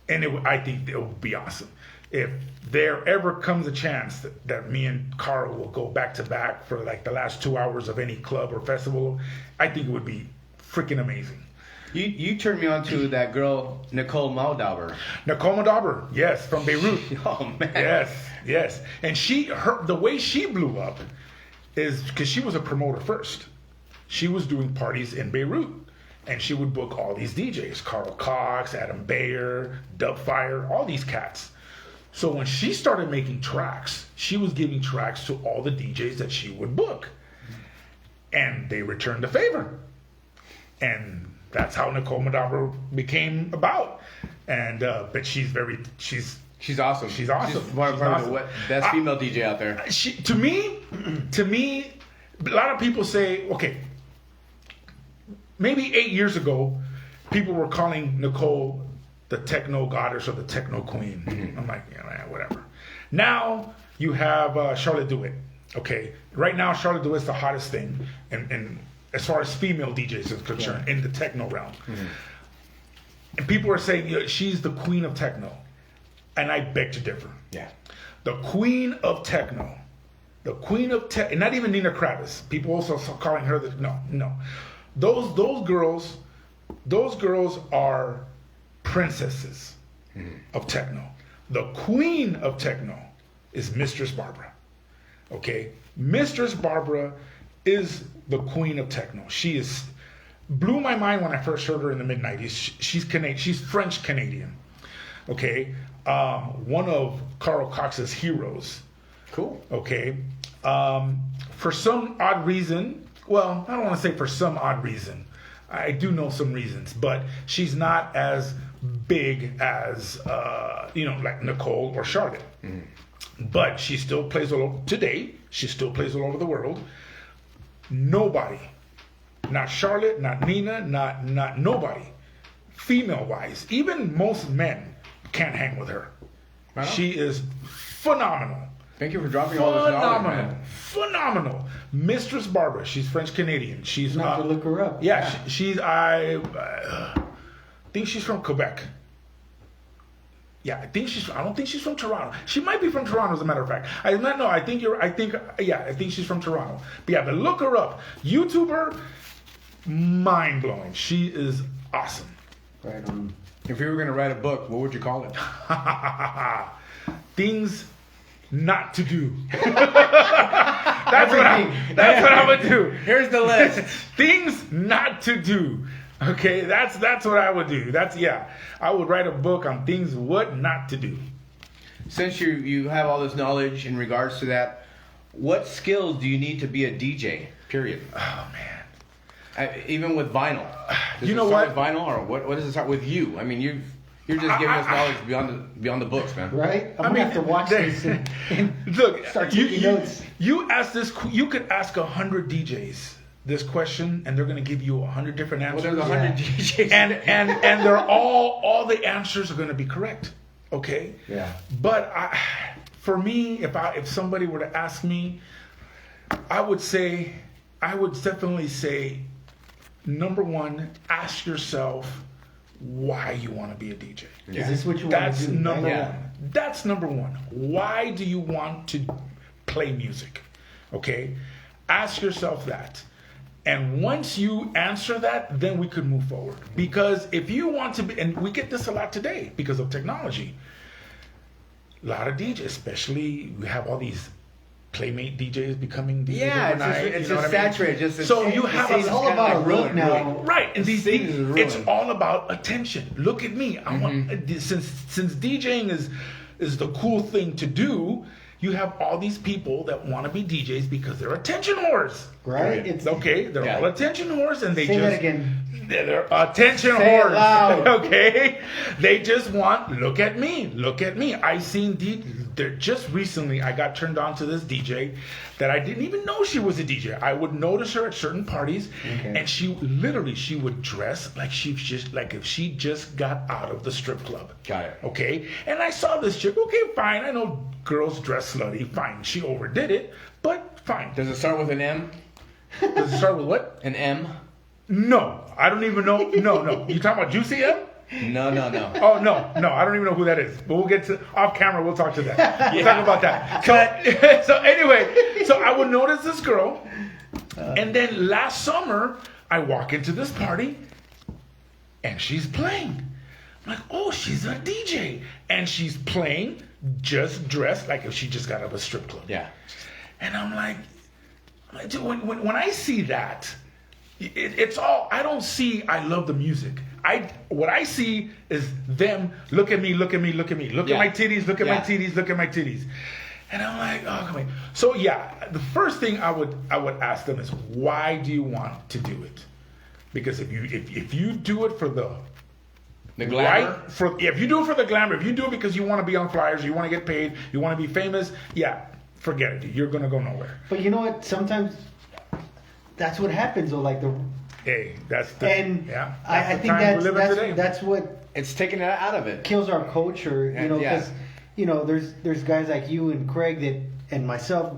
S2: and I think it would be awesome. If there ever comes a chance that me and Carl will go back to back for like the last 2 hours of any club or festival, I think it would be freaking amazing.
S1: You turned me on to that girl, Nicole Maldauber.
S2: Nicole Maldauber, yes, from Beirut.
S1: Oh, man.
S2: Yes. And the way she blew up is because she was a promoter first. She was doing parties in Beirut, and she would book all these DJs, Carl Cox, Adam Bayer, Dubfire, all these cats. So when she started making tracks, she was giving tracks to all the DJs that she would book. And they returned the favor. And that's how Nicole Maldauber became about. And but she's awesome.
S1: She's awesome.
S2: She's
S1: one of
S2: awesome.
S1: the best female DJ out there.
S2: To me, a lot of people say, okay, maybe 8 years ago, people were calling Nicole the techno goddess or the techno queen. I'm like, yeah, whatever. Now you have Charlotte DeWitt. Okay, right now Charlotte DeWitt's the hottest thing, and as far as female DJs is concerned, in the techno realm. And people are saying she's the queen of techno, and I beg to differ.
S1: Yeah.
S2: The queen of techno the queen of tech, and not even Nina Kravis. People also calling her no. Those girls are princesses of techno. The queen of techno is Mistress Barbara. Okay, Mistress Barbara is the queen of techno. She blew my mind when I first heard her in the mid-90s. She's Canadian. She's French Canadian. Okay, one of Carl Cox's heroes.
S1: Cool.
S2: Okay, for some odd reason, well, I don't want to say for some odd reason. I do know some reasons, but she's not as big as like Nicole or Charlotte. But she still plays all over today. She still plays all over the world. Nobody, not Charlotte, not Nina, not nobody, female-wise, even most men can't hang with her.
S1: Wow.
S2: She is phenomenal.
S1: Thank you for dropping all this knowledge, man.
S2: Phenomenal. Mistress Barbara. She's French Canadian. She's
S3: You have to look her up.
S2: Yeah, I think she's from Quebec. Yeah, I don't think she's from Toronto. She might be from Toronto, as a matter of fact. I think she's from Toronto. But look her up. YouTuber, mind blowing. She is awesome.
S3: Right on.
S1: If you were going to write a book, what would you call it?
S2: Things not to do. That's what I would do.
S1: Here's the list.
S2: Things not to do. Okay, that's what I would do. I would write a book on things what not to do.
S1: Since you have all this knowledge in regards to that, what skills do you need to be a DJ? Period.
S2: Oh man.
S1: Even with vinyl. Does
S2: You know
S1: it start
S2: what?
S1: with vinyl, or what does it start with you? I mean, you're just giving us knowledge beyond the books, man.
S3: Right? I'm gonna have to watch this and
S2: Look,
S3: start taking notes.
S2: You ask this. You could ask 100 DJs this question, and they're going to give you 100 different answers.
S1: Well, there's 100 DJs,
S2: and they're all the answers are going to be correct. Okay.
S3: Yeah.
S2: But for me, if somebody were to ask me, I would definitely say, number one, ask yourself why you want to be a DJ.
S1: Yeah.
S3: Is this what you want
S2: That's
S3: to do?
S2: number
S3: Right?
S2: one. That's number one. Why do you want to play music? Okay? Ask yourself that. And once you answer that, then we could move forward. Because if you want to be, and we get this a lot today because of technology, a lot of DJs, especially we have all these Playmate DJs becoming DJs overnight.
S1: It's
S2: you know
S1: just
S2: what I mean?
S1: saturated.
S2: So you have
S3: It's all about a look now.
S2: Right, and these
S1: Things is
S2: it's
S1: ruined.
S2: all about attention. Look at me. I want since DJing is the cool thing to do. You have all these people that want to be DJs because they're attention whores.
S3: Right?
S1: It's
S2: Okay, they're all attention whores, and they
S3: Say
S2: just
S3: that again.
S2: they're attention
S1: Say it
S2: whores.
S1: loud.
S2: Okay, they just want look at me. I seen just recently. I got turned on to this DJ that I didn't even know she was a DJ. I would notice her at certain parties, and she would dress like if she just got out of the strip club.
S1: Got it.
S2: Okay, and I saw this chick. Okay, fine. I know girls dress slutty. Fine, she overdid it, but fine.
S1: Does it start with an M?
S2: Does it start with what?
S1: An M?
S2: No, I don't even know. No. You talking about Juicy M?
S1: No.
S2: Oh no, I don't even know who that is. But we'll get to off camera. We'll talk to that. We'll talk about that. So anyway, so I would notice this girl, and then last summer I walk into this party, and she's playing. I'm like, oh, she's a DJ, and she's playing just dressed like if she just got out of a strip club.
S1: Yeah.
S2: And I'm like, dude, when I see that, it's all, I don't see I love the music. What I see is them, look at me. Look at my titties, look at my titties. And I'm like, oh, come on. So yeah, the first thing I would ask them is, why do you want to do it? Because if you do it for the
S1: glamour?
S2: if you do it for the glamour, if you do it because you want to be on flyers, you want to get paid, you want to be famous, yeah, forget it, dude. You're gonna go nowhere.
S3: But you know what? Sometimes that's what happens, though. Like
S2: Hey, that's the yeah.
S3: I
S2: the
S3: think
S2: time we live in today.
S3: that's what
S1: It's taking it out of it.
S3: kills our culture. You know,
S1: Yeah.
S3: because there's guys like you and Craig and myself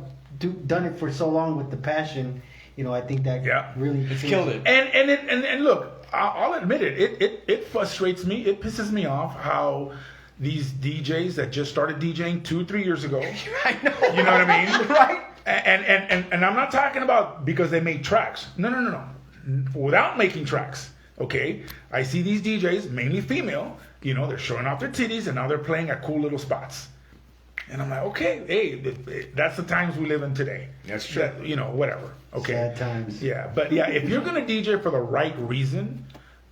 S3: done it for so long with the passion. You know, I think that really
S1: It's killed it.
S2: And look, I'll admit it. It frustrates me. It pisses me off how these DJs that just started DJing 2-3 years ago.
S1: I know.
S2: You know what I mean?
S1: Right?
S2: And I'm not talking about because they make tracks. No. Without making tracks, okay? I see these DJs, mainly female, they're showing off their titties and now they're playing at cool little spots. And I'm like, okay, hey, that's the times we live in today.
S1: That's true.
S2: Whatever. Okay.
S3: Sad times.
S2: Yeah, but yeah, if you're going to DJ for the right reason,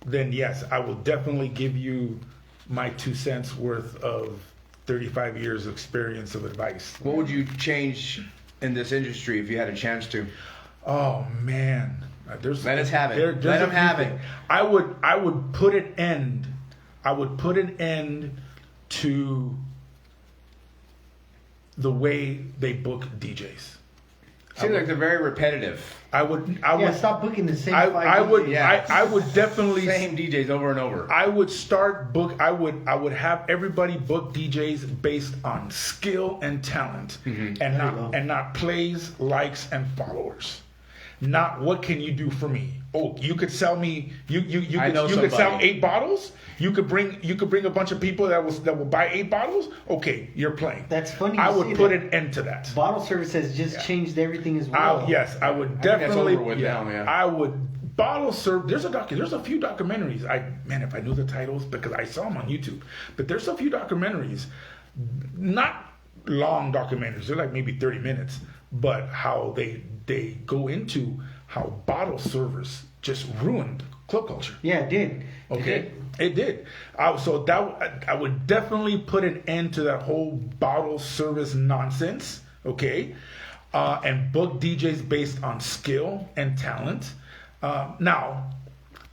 S2: then yes, I will definitely give you my 2 cents worth of 35 years of experience of advice.
S1: What would you change in this industry if you had a chance to?
S2: Oh man,
S1: let us have it. Let them have it.
S2: I would put an end. I would put an end to the way they book DJs.
S1: Seems like they're very repetitive.
S2: I would
S3: stop booking the same.
S2: I would definitely
S1: same DJs over and over.
S2: I would have everybody book DJs based on skill and talent, and not plays, likes, and followers. Not what can you do for me? Oh, you could sell me. You could sell 8 bottles. You could bring a bunch of people that will buy 8 bottles. Okay, you're playing.
S3: That's funny.
S2: I would put an end to that.
S3: Bottle service has just changed everything as well.
S2: Yes, I would definitely.
S1: That's over with now, man.
S2: I would bottle serve. There's a few documentaries. If I knew the titles because I saw them on YouTube. But there's a few documentaries, not long documentaries. They're like maybe 30 minutes, but how they go into how bottle service just ruined club culture.
S3: Yeah, it did.
S2: Okay, it did. So I would definitely put an end to that whole bottle service nonsense. Okay, and book DJs based on skill and talent. Now,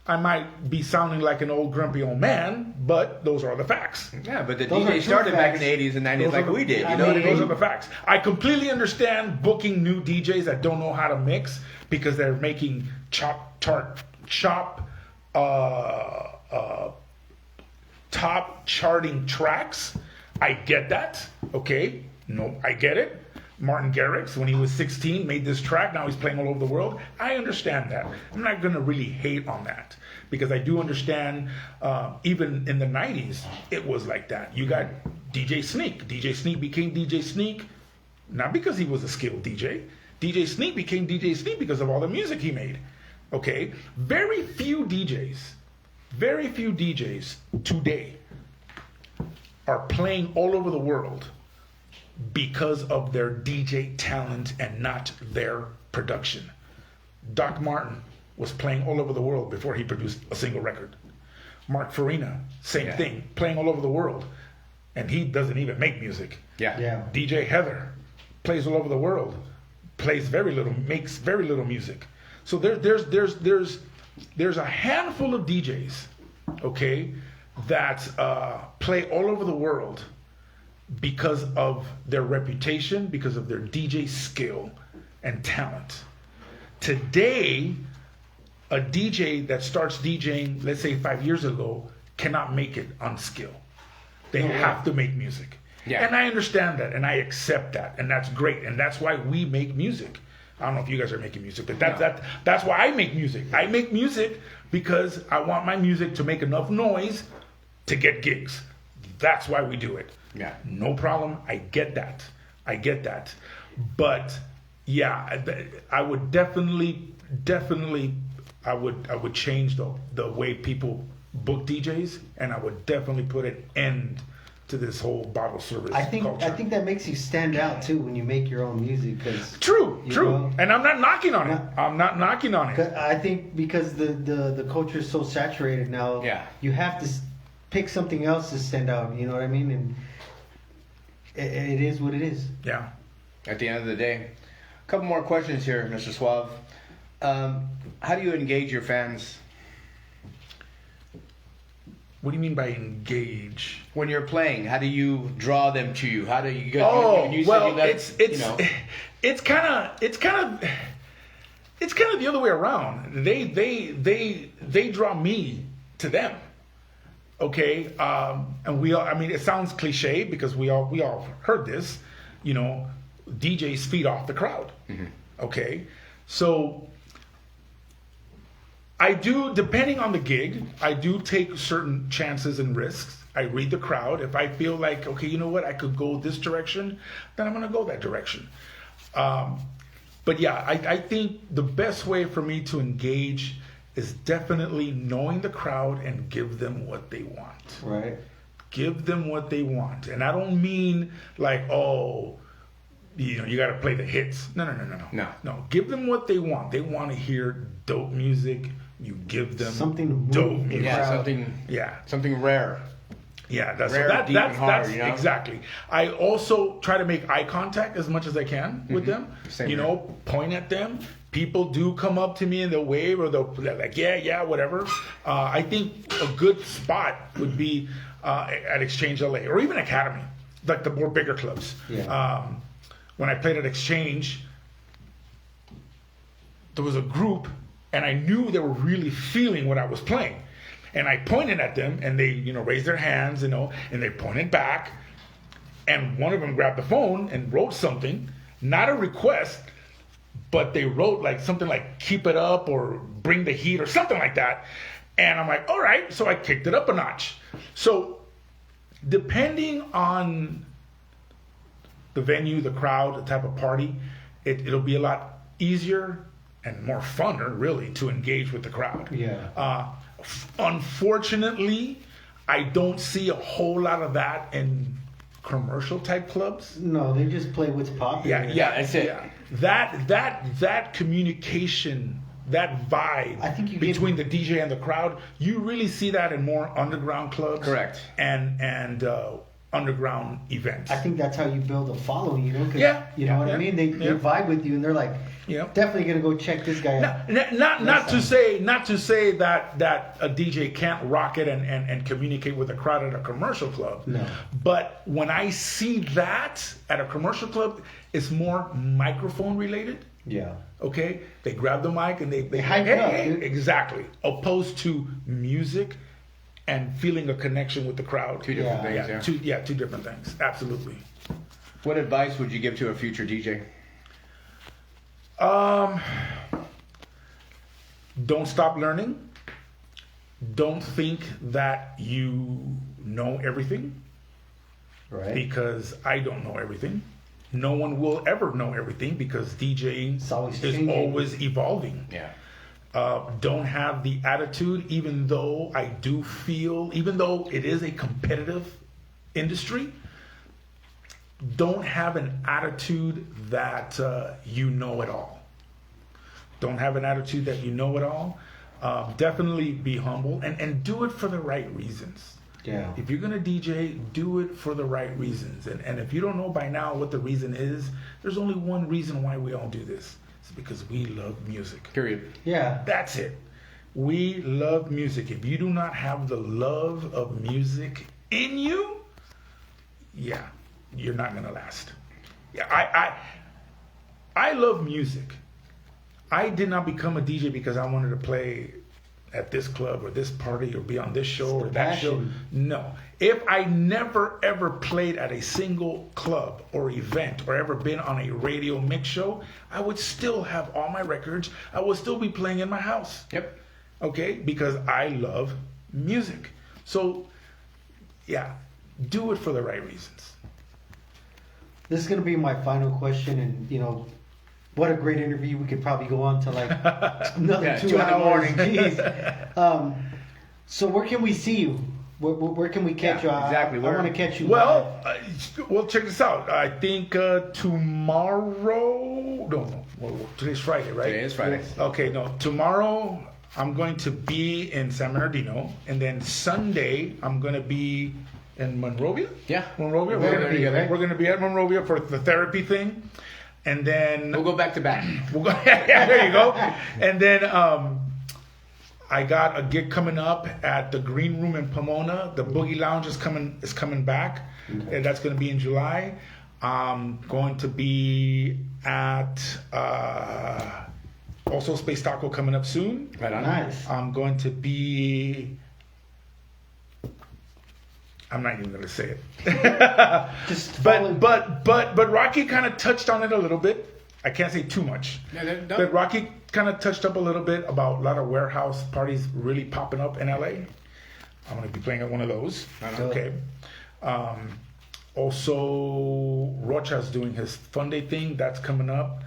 S2: I might be sounding like an old grumpy old man, but those are the facts.
S1: Yeah, but the DJ started back in the 80s and 90s like we did.
S2: Those are the facts. I completely understand booking new DJs that don't know how to mix because they're making top charting tracks. I get that. Okay, no, I get it. Martin Garrix, when he was 16, made this track. Now he's playing all over the world. I understand that. I'm not going to really hate on that because I do understand even in the 90s, it was like that. You got DJ Sneak. DJ Sneak became DJ Sneak not because he was a skilled DJ. DJ Sneak became DJ Sneak because of all the music he made. Okay? Very few DJs today are playing all over the world because of their DJ talent and not their production. Doc Martin was playing all over the world before he produced a single record. Mark Farina, same thing, playing all over the world. And he doesn't even make music.
S1: Yeah.
S2: DJ Heather plays all over the world, makes very little music. So there's a handful of DJs, okay, that play all over the world because of their reputation, because of their DJ skill and talent. Today, a DJ that starts DJing, let's say 5 years ago, cannot make it on skill. They have to make music.
S1: Yeah.
S2: And I understand that, and I accept that, and that's great, and that's why we make music. I don't know if you guys are making music, but that's why I make music. I make music because I want my music to make enough noise to get gigs. That's why we do it.
S1: Yeah.
S2: No problem. I get that. But yeah, I would definitely I would change the way people book DJs, and I would definitely put an end to this whole bottle service culture.
S3: I think that makes you stand out too when you make your own music.
S2: True.
S3: know?
S2: And I'm not knocking on it. I'm not knocking on it.
S3: I think because the culture is so saturated now, you have to pick something else to stand out. You know what I mean? And it is what it is.
S2: Yeah.
S1: At the end of the day. A couple more questions here, Mr. Suave. How do you engage your fans?
S2: What do you mean by engage?
S1: When you're playing, how do you draw them to you? How do you get?
S2: It's kind of the other way around. They draw me to them. Okay, and we all. I mean, it sounds cliche because we all heard this. You know, DJs feed off the crowd. Mm-hmm. Okay, so I do, depending on the gig, I do take certain chances and risks. I read the crowd. If I feel like, okay, you know what, I could go this direction, then I'm going to go that direction. But yeah, I think the best way for me to engage is definitely knowing the crowd and give them what they want.
S3: Right.
S2: Give them what they want. And I don't mean like, oh, you got to play the hits. No. Give them what they want. They want to hear dope music. You give them
S3: something
S2: dope music.
S1: Something rare.
S2: Yeah, that's
S1: hard, you know?
S2: Exactly. I also try to make eye contact as much as I can with them.
S1: Same here.
S2: Point at them. People do come up to me and they'll wave or they'll like, yeah, whatever. I think a good spot would be at Exchange LA or even Academy, like the more bigger clubs.
S3: Yeah.
S2: When I played at Exchange, there was a group and I knew they were really feeling what I was playing. And I pointed at them, and they, raised their hands, and they pointed back. And one of them grabbed the phone and wrote something, not a request, but they wrote like something like "keep it up" or "bring the heat" or something like that. And I'm like, all right. So I kicked it up a notch. So depending on the venue, the crowd, the type of party, it'll be a lot easier and more funner, really, to engage with the crowd.
S3: Yeah.
S2: Unfortunately, I don't see a whole lot of that in commercial type clubs.
S3: No, they just play what's popular.
S1: Yeah, that's it.
S2: Yeah. That communication, that vibe
S3: I think
S2: between the DJ and the crowd, you really see that in more underground clubs.
S1: Correct.
S2: And underground events.
S3: I think that's how you build a following, 'cause you know what I mean? They vibe with you and they're like, definitely gonna go check this guy out.
S2: Not to say that a DJ can't rock it and communicate with a crowd at a commercial club.
S3: No.
S2: But when I see that at a commercial club, it's more microphone related.
S3: Yeah.
S2: Okay? They grab the mic and they
S3: hype it up, dude.
S2: Exactly. Opposed to music and feeling a connection with the crowd.
S1: Two different things.
S2: Two different things. Absolutely.
S1: What advice would you give to a future DJ?
S2: Don't stop learning. Don't think that you know everything.
S3: Right.
S2: Because I don't know everything. No one will ever know everything because DJing is always evolving.
S1: Yeah.
S2: Don't have the attitude, even though it is a competitive industry, don't have an attitude that you know it all. Don't have an attitude that you know it all. Definitely be humble and do it for the right reasons.
S3: Yeah.
S2: If you're going to DJ, do it for the right reasons. And if you don't know by now what the reason is, there's only one reason why we all do this. It's because we love music.
S1: Period.
S3: Yeah.
S2: That's it. We love music. If you do not have the love of music in you, you're not going to last. Yeah, I love music. I did not become a DJ because I wanted to play at this club or this party or be on this show or that show. No. If I never ever played at a single club or event or ever been on a radio mix show, I would still have all my records. I would still be playing in my house.
S1: Yep.
S2: Okay? Because I love music. So, do it for the right reasons.
S3: This is going to be my final question, and what a great interview. We could probably go on to like another 2 hours. Jeez. So where can we see you? Where can we catch you?
S1: Exactly.
S3: I want to catch you.
S2: Well, check this out. I think tomorrow. No. Today's Friday, right?
S1: Today is Friday.
S2: Okay. No. Tomorrow I'm going to be in San Bernardino, and then Sunday I'm going to be in Monrovia.
S1: Yeah.
S2: Monrovia. We're going to be at Monrovia for the therapy thing. And then
S1: we'll go back to back.
S2: We'll go. Yeah, there you go. And then I got a gig coming up at the Green Room in Pomona. The Boogie Lounge is coming back, and that's going to be in July. I'm going to be at also Space Taco coming up soon.
S1: Right on.
S3: Nice.
S2: I'm going to be. I'm not even going to say it. But Rocky kind of touched on it a little bit. I can't say too much. But Rocky kind of touched up a little bit about a lot of warehouse parties really popping up in LA. I'm going to be playing at one of those. Okay. Also, Rocha's doing his Fun Day thing. That's coming up.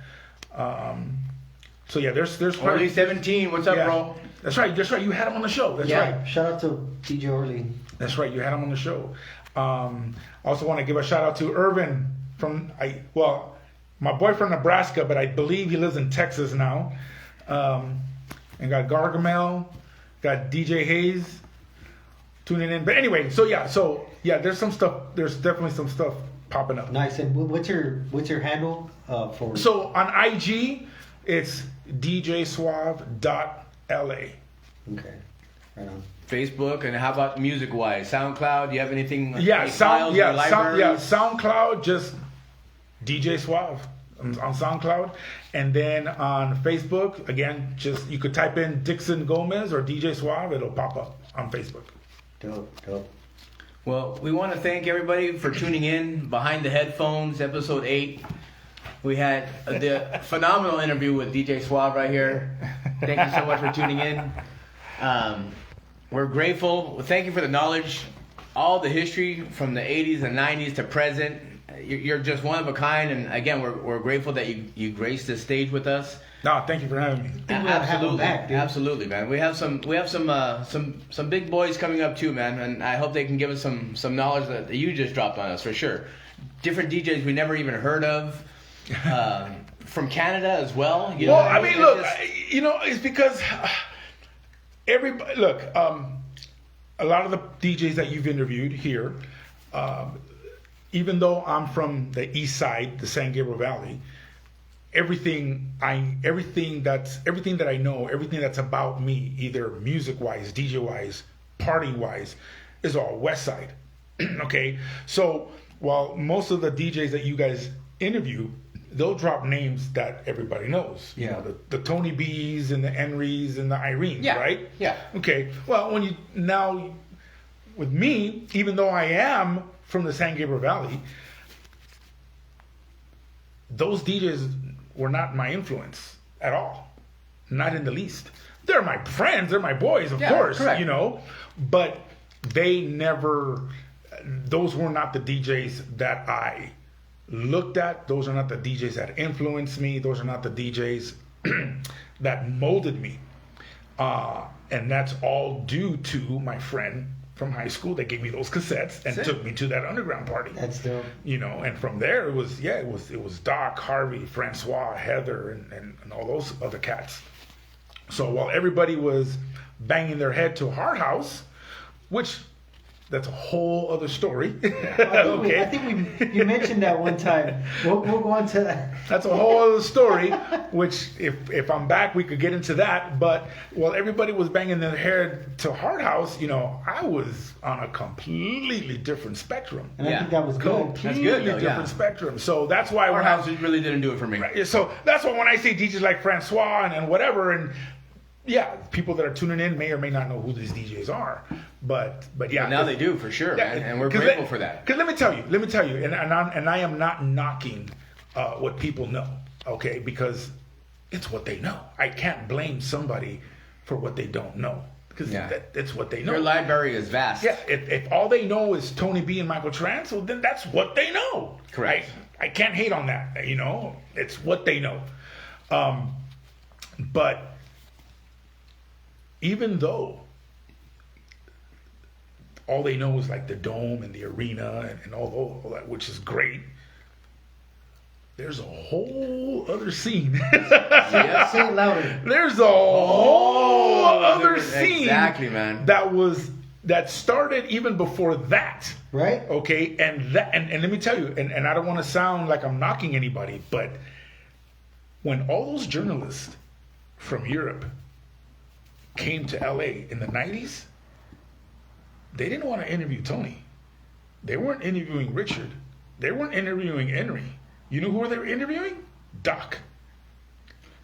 S2: So yeah, there's
S1: Early 17. What's up, bro?
S2: That's right. You had him on the show. That's right.
S3: Shout out to DJ Orly.
S2: That's right. You had him on the show. I also want to give a shout out to Irvin my boy from Nebraska, but I believe he lives in Texas now. And got Gargamel, got DJ Hayes tuning in. But anyway, so yeah, there's some stuff. There's definitely some stuff popping up.
S3: Nice. And what's your handle for?
S2: So on IG, it's djsuave.la.
S3: Okay, right on.
S2: Facebook,
S1: And how about music-wise? SoundCloud? Do you have anything?
S2: SoundCloud, just DJ Suave on SoundCloud, and then on Facebook, again, just you could type in Dixon Gomez or DJ Suave, it'll pop up on Facebook.
S3: Dope.
S1: Well, we want to thank everybody for tuning in. Behind the Headphones, episode 8. We had the phenomenal interview with DJ Suave right here. Thank you so much for tuning in. We're grateful. Thank you for the knowledge, all the history from the 80s and 90s to present. You're just one of a kind, and again, we're grateful that you graced this stage with us.
S2: No, thank you for having me.
S1: Absolutely, man. We have some big boys coming up too, man, and I hope they can give us some knowledge that you just dropped on us for sure. Different DJs we never even heard of, from Canada as well.
S2: It's because everybody. Look, a lot of the DJs that you've interviewed here. Even though I'm from the east side, the San Gabriel Valley, everything that I know, everything that's about me, either music-wise, DJ-wise, party-wise, is all west side. Okay? So while most of the DJs that you guys interview, they'll drop names that everybody knows.
S3: Yeah.
S2: You know, the Tony B's and the Henrys and the Irenes, right?
S1: Yeah.
S2: Okay. Well, with me, even though I am from the San Gabriel Valley, those DJs were not my influence at all. Not in the least. They're my friends, they're my boys, of course,
S1: correct.
S2: but those were not the DJs that I looked at. Those are not the DJs that influenced me. Those are not the DJs that molded me. And that's all due to my friend from high school that gave me those cassettes and took me to that underground party.
S3: That's dope.
S2: And from there it was Doc, Harvey, Francois, Heather, and all those other cats. So while everybody was banging their head to Hard House, which that's a whole other story.
S3: I think you mentioned that one time. We'll go on to that.
S2: That's a whole other story, which if I'm back, we could get into that. But while everybody was banging their head to Hard House, I was on a completely different spectrum.
S3: And I think that was good.
S2: Completely different spectrum. So that's why
S1: Hard House really didn't do it for me.
S2: Right, so that's why when I say DJs like Francois and whatever, and yeah, people that are tuning in may or may not know who these DJs are, but yeah.
S1: But now they do for sure, man, and we're grateful for that.
S2: Because let me tell you, and I am not knocking what people know, okay? Because it's what they know. I can't blame somebody for what they don't know, because it's what they know.
S1: Your library is vast.
S2: Yeah, if all they know is Tony B and Michael Trance, well, then that's what they know.
S1: Correct.
S2: I can't hate on that. It's what they know. But even though all they know is like the dome and the arena and all that, which is great, there's a whole other scene.
S3: Yeah, say it louder.
S2: There's a whole other scene.
S1: Exactly, man.
S2: That started even before that.
S3: Right.
S2: Okay, and let me tell you, and I don't want to sound like I'm knocking anybody, but when all those journalists from Europe came to LA in the 90s, they didn't want to interview Tony. They weren't interviewing Richard. They weren't interviewing Henry. You know who they were interviewing? Doc.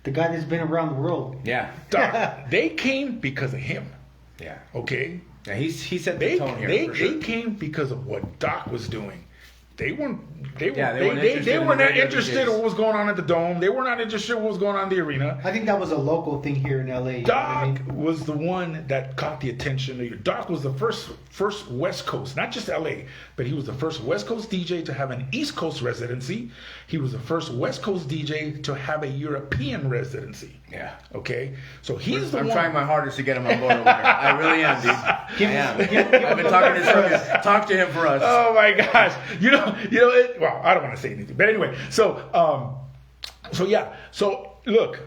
S3: The guy that's been around the world.
S1: Yeah.
S2: Doc. They came because of him.
S1: Yeah.
S2: Okay?
S1: Yeah, he set the tone here.
S2: They came because of what Doc was doing. they weren't
S1: the
S2: interested in
S1: DJs.
S2: what was going on at the Dome. They were not interested in what was going on in the arena.
S3: I think that was a local thing here in LA.
S2: Doc was the one that caught the attention. Doc was the first West Coast, not just LA, but he was the first West Coast DJ to have an East Coast residency. He was the first West Coast DJ to have a European residency.
S1: Yeah.
S2: Okay, so he's the
S1: I'm
S2: one.
S1: trying my hardest to get him on board over there. I really am, dude. I am. I've been talking to talk to him for us.
S2: Oh my gosh! You know. Well, I don't want to say anything, but anyway. So yeah. So look,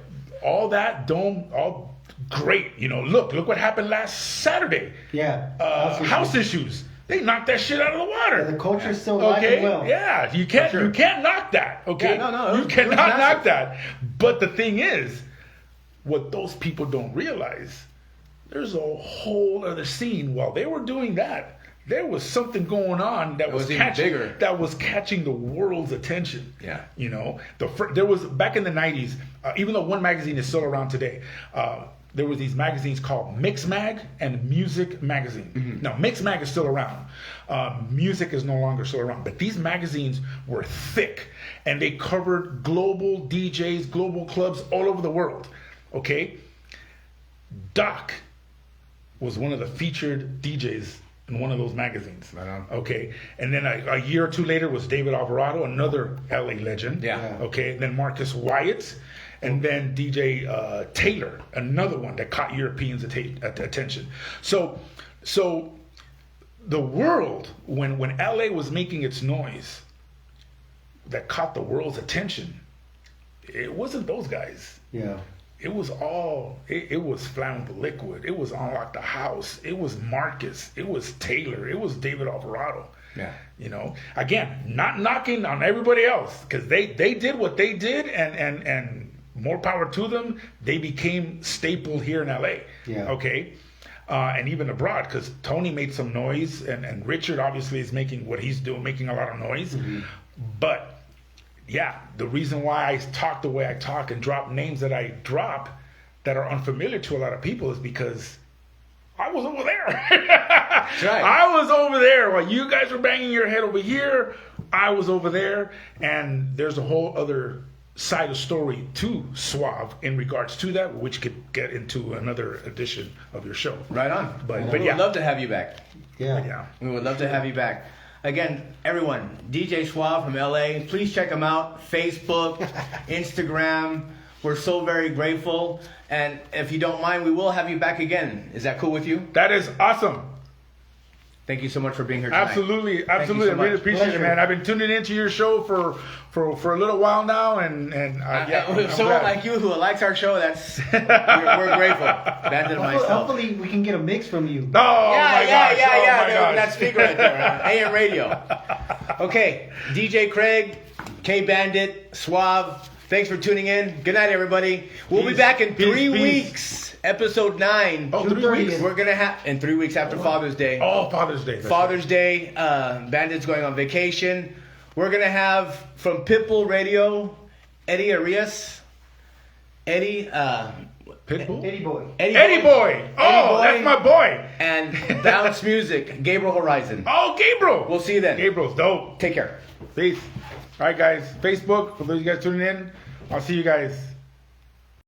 S2: all that Dome, all great. Look what happened last Saturday.
S3: Yeah.
S2: House issues. They knocked that shit out of the water.
S3: Yeah, the culture's still alive and well.
S2: Yeah, you can't knock that. Okay,
S1: Yeah, no,
S2: you cannot knock that. But the thing is, what those people don't realize, there's a whole other scene. While they were doing that, there was something going on that was
S1: even bigger.
S2: That was catching the world's attention.
S1: Yeah.
S2: There was back in the 90s, even though one magazine is still around today, there was these magazines called Mix Mag and Music Magazine.
S1: Mm-hmm.
S2: Now, Mix Mag is still around. Music is no longer still around. But these magazines were thick, and they covered global DJs, global clubs all over the world. Okay? Doc was one of the featured DJs in one of those magazines.
S1: Right on.
S2: Okay? And then a year or two later was David Alvarado, another LA legend.
S1: Yeah.
S2: Okay? And then Marcus Wyatt. And then DJ Taylor, another one that caught Europeans' attention. So the world, when LA was making its noise, that caught the world's attention, it wasn't those guys.
S3: Yeah.
S2: It was it was Flammable Liquid. It was Unlock the House. It was Marcus. It was Taylor. It was David Alvarado.
S1: Yeah.
S2: Again, not knocking on everybody else, because they did what they did, and more power to them. They became staple here in LA.
S3: Yeah.
S2: Okay. And even abroad, because Tony made some noise, and Richard obviously is making what he's doing, making a lot of noise. Mm-hmm. But yeah, the reason why I talk the way I talk and drop names that I drop that are unfamiliar to a lot of people is because I was over there.
S1: That's right.
S2: I was over there while you guys were banging your head over here. I was over there, and there's a whole other side of story to Suave in regards to that, which could get into another edition of your show.
S1: Right on.
S2: But
S1: we would love to have you back.
S3: Yeah.
S1: We would love to have you back. Again, everyone, DJ Suave from LA, please check him out. Facebook, Instagram. We're so very grateful. And if you don't mind, we will have you back again. Is that cool with you?
S2: That is awesome.
S1: Thank you so much for being here tonight.
S2: Absolutely.
S1: so
S2: I really
S1: much.
S2: appreciate it, man. I've been tuning into your show for a little while now, and I'm
S1: someone
S2: glad.
S1: like you who likes our show, we're grateful. Bandit and myself.
S3: Hopefully we can get a mix from you.
S2: Oh, my gosh.
S1: That speaker right there, AM radio. Okay, DJ Craig, K Bandit, Suave. Thanks for tuning in. Good night, everybody. We'll be back in 3 weeks. Episode 9.
S2: Oh, 3 weeks.
S1: We're gonna have in 3 weeks after Father's Day.
S2: Oh, Father's Day.
S1: Father's Day. Bandit's going on vacation. We're gonna have from Pitbull Radio, Eddie Arias. Eddie.
S2: Pitbull?
S3: Eddie Boy.
S2: Eddie Boy. Oh, that's my boy.
S1: And Bounce Music, Gabriel Horizon.
S2: Oh, Gabriel.
S1: We'll see you then.
S2: Gabriel's dope.
S1: Take care.
S2: Peace. All right, guys. Facebook, for those of you guys tuning in, I'll see you guys.